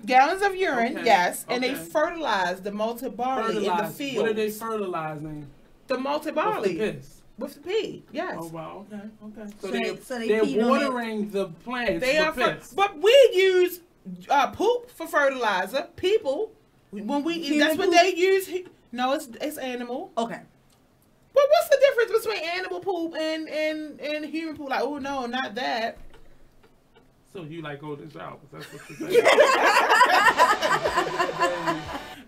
gallons of urine, yes, and they fertilized the malted barley in the field. What are they fertilizing? The malted barley. With the piss. With the pee, yes. Oh wow, okay. So they're watering the plants. They are, but we use poop for fertilizer. People, when we eat, that's what they use. No, it's animal. Okay. But what's the difference between animal poop and human poop? Like, oh no, not that. So you like golden showers? That's what you're saying.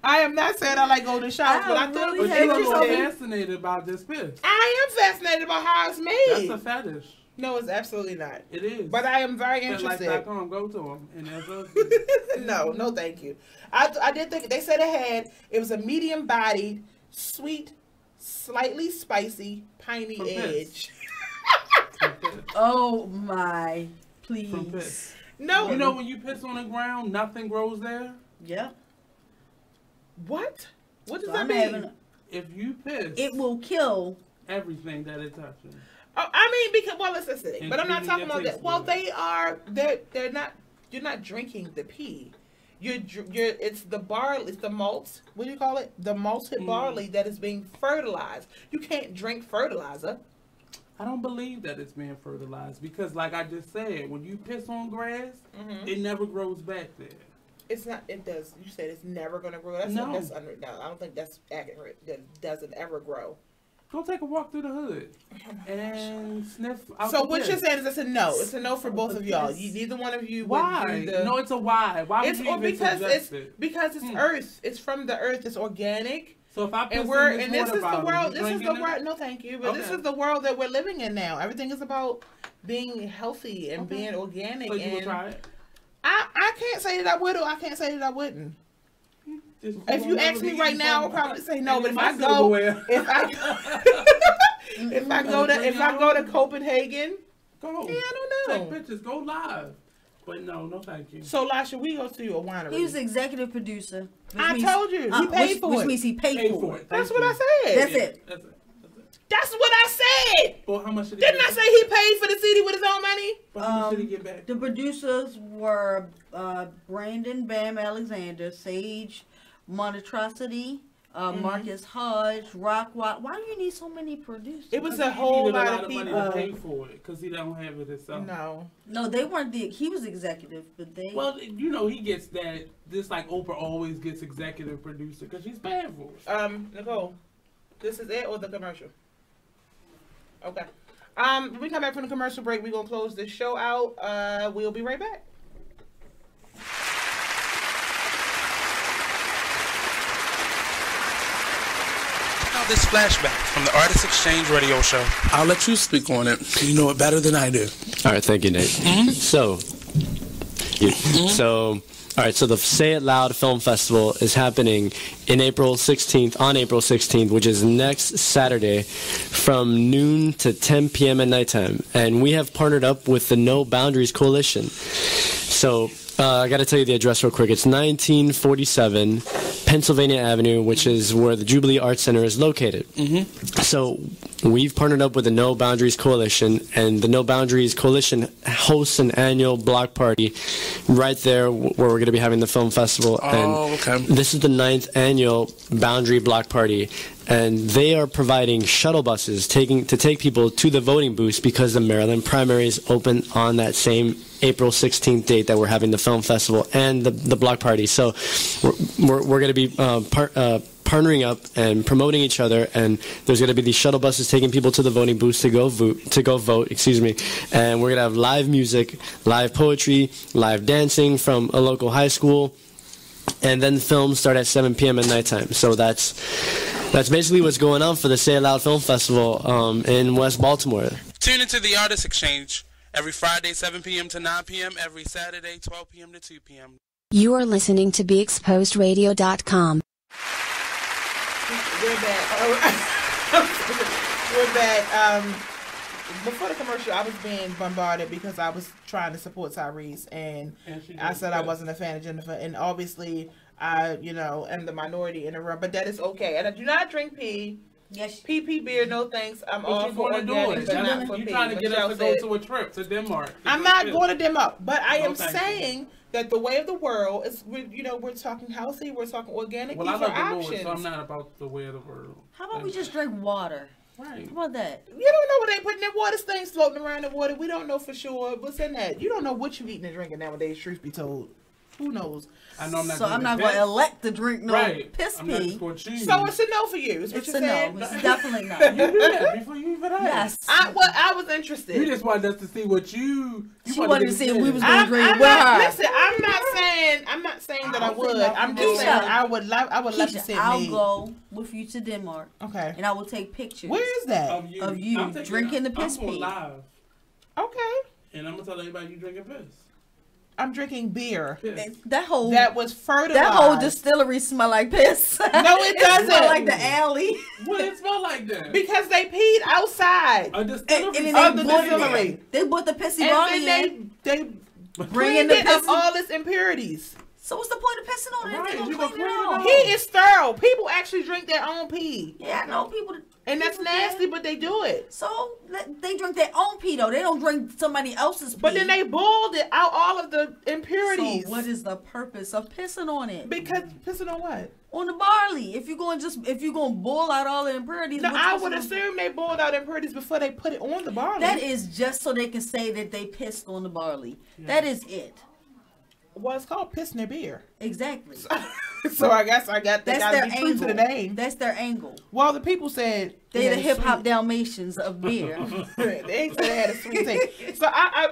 I am not saying I like golden showers, but I thought it was interesting. You're fascinated about this piss. I am fascinated about how it's made. That's a fetish. No, it's absolutely not. It is. But I am very interested. Go to them. And no, thank you. I did think they said it was a medium-bodied, sweet, slightly spicy, piney edge. Oh my. Please. From piss. No. You know when you piss on the ground, nothing grows there? Yeah. What? What does that mean? If you piss. It will kill everything that it touches. Oh, I mean, because it's acidic, but I'm not talking about that. Well, they're not. You're not drinking the pea. It's the barley. It's the malt. What do you call it? The malted barley that is being fertilized. You can't drink fertilizer. I don't believe that it's being fertilized because, like I just said, when you piss on grass, it never grows back there. It's not. It does. You said it's never going to grow. No, I don't think that's accurate. That doesn't ever grow. Go take a walk through the hood and sniff out. So what you're saying is it's a no. It's a no for both of y'all. Neither one of you. Why? No, it's a why. Why would you even suggest it? Because it's earth. It's from the earth. It's organic. So if I piss and this is the world. This is the world. No, thank you. But this is the world that we're living in now. Everything is about being healthy and being organic. So you would try it? I can't say that I would or I can't say that I wouldn't. If you ask me right now, I'll probably say no. But if I go to Copenhagen, go. Yeah, I don't know. Take pictures. Go live. But no, thank you. So, Lisha, we go to a winery. He was the executive producer. I told you. He paid for it. Which means he paid for it. That's what I said. That's it. That's what I said. Well, how much didn't I say he paid for the CD with his own money? How much did he get back? The producers were Brandon Bam Alexander, Sage Monstrosity, Marcus Hodge, Rock. Why do you need so many producers? It was a whole lot of people to pay for it because he don't have it himself. No, they weren't. He was executive, but they. Well, you know he gets that. Just like Oprah always gets executive producer because she's paying for it. Nicole, this is it or the commercial? Okay. When we come back from the commercial break, we're gonna close this show out. We'll be right back. This flashback from the Artist Exchange radio show. I'll let you speak on it. You know it better than I do. All right, thank you, Nate. So the Say It Loud Film Festival is happening on April 16th, which is next Saturday from noon to 10 p.m. at nighttime. And we have partnered up with the No Boundaries Coalition. So I got to tell you the address real quick. It's 1947 Pennsylvania Avenue, which is where the Jubilee Arts Center is located. So we've partnered up with the No Boundaries Coalition, and the No Boundaries Coalition hosts an annual block party right there where we're going to be having the film festival. This is the 9th annual Boundary Block Party. And they are providing shuttle buses to take people to the voting booths because the Maryland primaries open on that same April 16th date that we're having the film festival and the block party. So we're going to be partnering up and promoting each other, and there's going to be these shuttle buses taking people to the voting booths to go vote. And we're going to have live music, live poetry, live dancing from a local high school, and then the films start at 7 p.m. at nighttime. So that's basically what's going on for the Say It Loud Film Festival in West Baltimore. Tune into the Artist Exchange every Friday, 7 p.m. to 9 p.m., every Saturday, 12 p.m. to 2 p.m. You are listening to BeExposedRadio.com. We're back. We're back. Before the commercial, I was being bombarded because I was trying to support Tyrese, and I said I wasn't a fan of Jennifer, and obviously I, am the minority in the room, but that is okay. And I do not drink pee. Yes. PP beer, no thanks. I'm all for organic, but not for pee. You're trying to get us to go to a trip to Denmark. I'm not going to Denmark, but I am saying that the way of the world is, we're talking healthy, we're talking organic. Well, these I love are the options. Lord, so I'm not about the way of the world. How about we just drink water? Right. How about that? You don't know what they putting in water. Things floating around in water. We don't know for sure what's in that. You don't know what you eating and drinking nowadays, truth be told. Who knows? I know I'm not. So I'm not going to elect to drink no piss pee. So it's a no for you. Is what it's you're a saying? no. It's definitely no. You do that before you even asked. Yes. I was interested. You just wanted us to see what you. She wanted to see if we was going to drink with her. Listen, I'm not saying that I would. I'm just saying I would love to see me. I'll go with you to Denmark. Okay. And I will take pictures. Where is that? Of you drinking the piss pee. Live. Okay. And I'm gonna tell everybody you drinking piss. I'm drinking beer. That was fertilized. That whole distillery smell like piss. No, it doesn't. It smell like the alley. What it smell like that? Because they peed outside. A distillery. Of the distillery. They put the pissy barley in. They bring in the piss. all its impurities. So what's the point of pissing on it? Right, They you gonna gonna clean it clean it off. He is thorough. People actually drink their own pee. Yeah, I know people. And that's nasty, but they do it. So they drink their own pee though. They don't drink somebody else's pee. But then they boiled it out all of the impurities. So what is the purpose of pissing on it? Because pissing on what? On the barley. If you're going to boil out all the impurities. No, I would assume they boiled out impurities before they put it on the barley. That is just so they can say that they pissed on the barley. Yeah. That is it. Well, it's called pissing their beer. Exactly. So I guess they got to be true to the name. That's their angle. Well, the people said they're the hip hop Dalmatians of beer. They said they had a sweet taste. So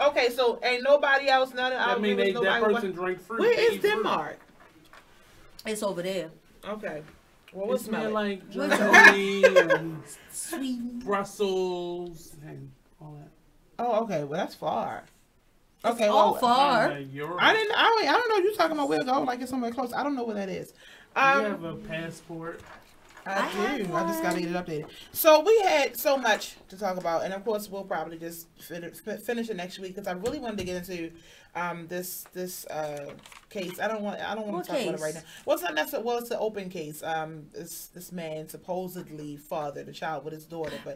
okay. So ain't nobody else. I mean, that person drank fruit. Where is Denmark? It's over there. Okay. Well, what's smell like Germany and Sweden, Brussels, and all that. Oh, okay. Well, that's far. Okay, it's all far. I don't know. You talking about where to go? Like it's somewhere close. I don't know where that is. You have a passport. I do. I just gotta get it updated. So we had so much to talk about, and of course we'll probably just finish it next week because I really wanted to get into this case. I don't want to talk about it right now. Well, it's not necessarily. Well, it's an open case. This man supposedly fathered a child with his daughter, but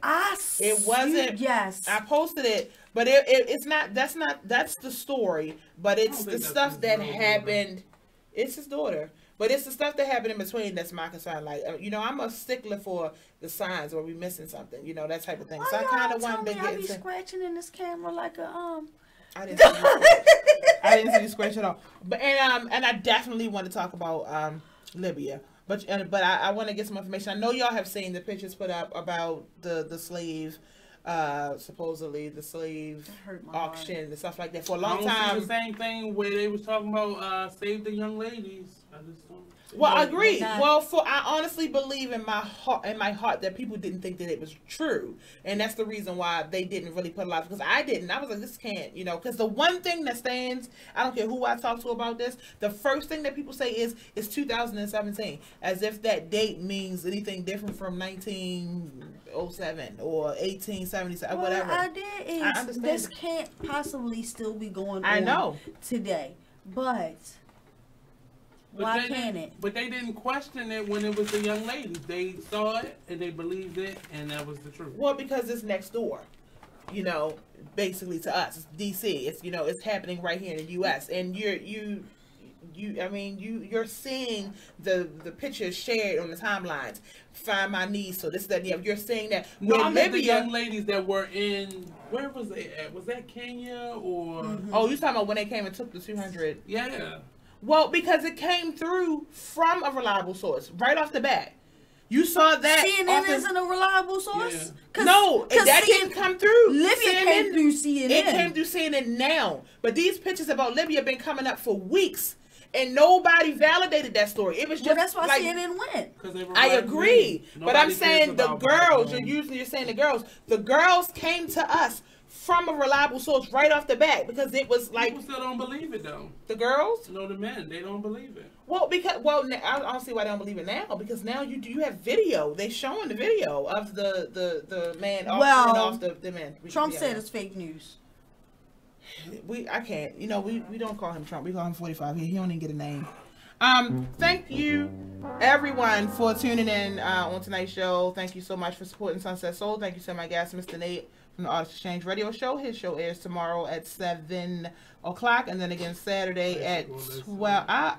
it wasn't. Yes, I posted it, but it's not. That's the story, but it's the stuff that happened. It's his daughter. But it's the stuff that happened in between that's my concern. Like, I'm a stickler for the signs where we missing something, that type of thing. So I kind of wanted to get into. Scratching in this camera like a I didn't see you scratch at all. But and I definitely want to talk about Libya. But I want to get some information. I know y'all have seen the pictures put up about the slave. Supposedly the slave auction and stuff like that for a long time. The same thing where they was talking about save the young ladies. I just don't. Well, I agree. Well, I honestly believe in my heart that people didn't think that it was true, and that's the reason why they didn't really put a lot. Because I didn't. I was like, this can't, Because the one thing that stands, I don't care who I talk to about this. The first thing that people say is 2017, as if that date means anything different from 1907 or 1877, whatever. The idea is I understand. This can't possibly still be going on. I know today, but. Why can't it? But they didn't question it when it was the young ladies. They saw it and they believed it, and that was the truth. Well, because it's next door, basically to us. It's DC. It's it's happening right here in the U.S. And you're seeing the pictures shared on the timelines. Find my niece. So this, that, and you're seeing that. No, I meant the young ladies that were in. Where was they at? Was that Kenya or? Mm-hmm. Oh, you talking about when they came and took the 200? Yeah. Well, because it came through from a reliable source right off the bat. You saw that. CNN isn't a reliable source? Yeah. No, that didn't come through. Libya came through CNN. It came through CNN now. But these pictures about Libya have been coming up for weeks. And nobody validated that story. It was just that's why like, CNN went. I agree. But I'm saying the girls, you're saying the girls. The girls came to us from a reliable source right off the bat because it was like people still don't believe it though. The girls? No, the men, they don't believe it. Well, I don't see why they don't believe it now because now you have video. They showing the video of the man off the man. Trump said it's fake news. I can't. We don't call him Trump. We call him 45. He don't even get a name. Thank you everyone for tuning in on tonight's show. Thank you so much for supporting Sunset Soul. Thank you to my guest, Mr. Nate from the Artist Exchange Radio Show. His show airs tomorrow at 7 o'clock and then again Saturday at 12. I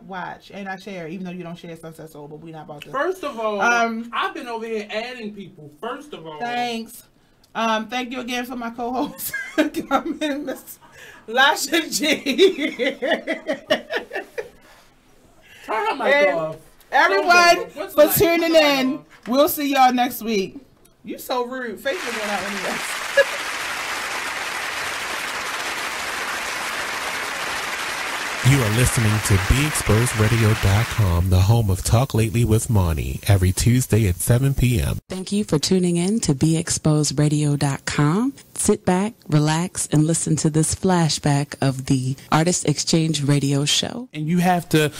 watch and I share, even though you don't share Sunset Soul, but we're not about to. First of all, I've been over here adding people. First of all, thanks. Thank you again for my co-host coming, Miss Lisha G. Turn my mic off. Everyone for tuning in. We'll see y'all next week. You so rude. Facebook went out anyway. You are listening to BeExposedRadio.com, the home of Talk Lately with Monty, every Tuesday at 7 p.m. Thank you for tuning in to BeExposedRadio.com. Sit back, relax, and listen to this flashback of the Artist Exchange Radio Show. And you have to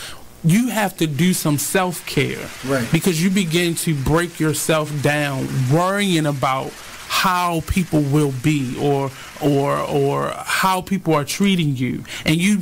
do some self-care. Right. Because you begin to break yourself down worrying about how people will be or how people are treating you, and you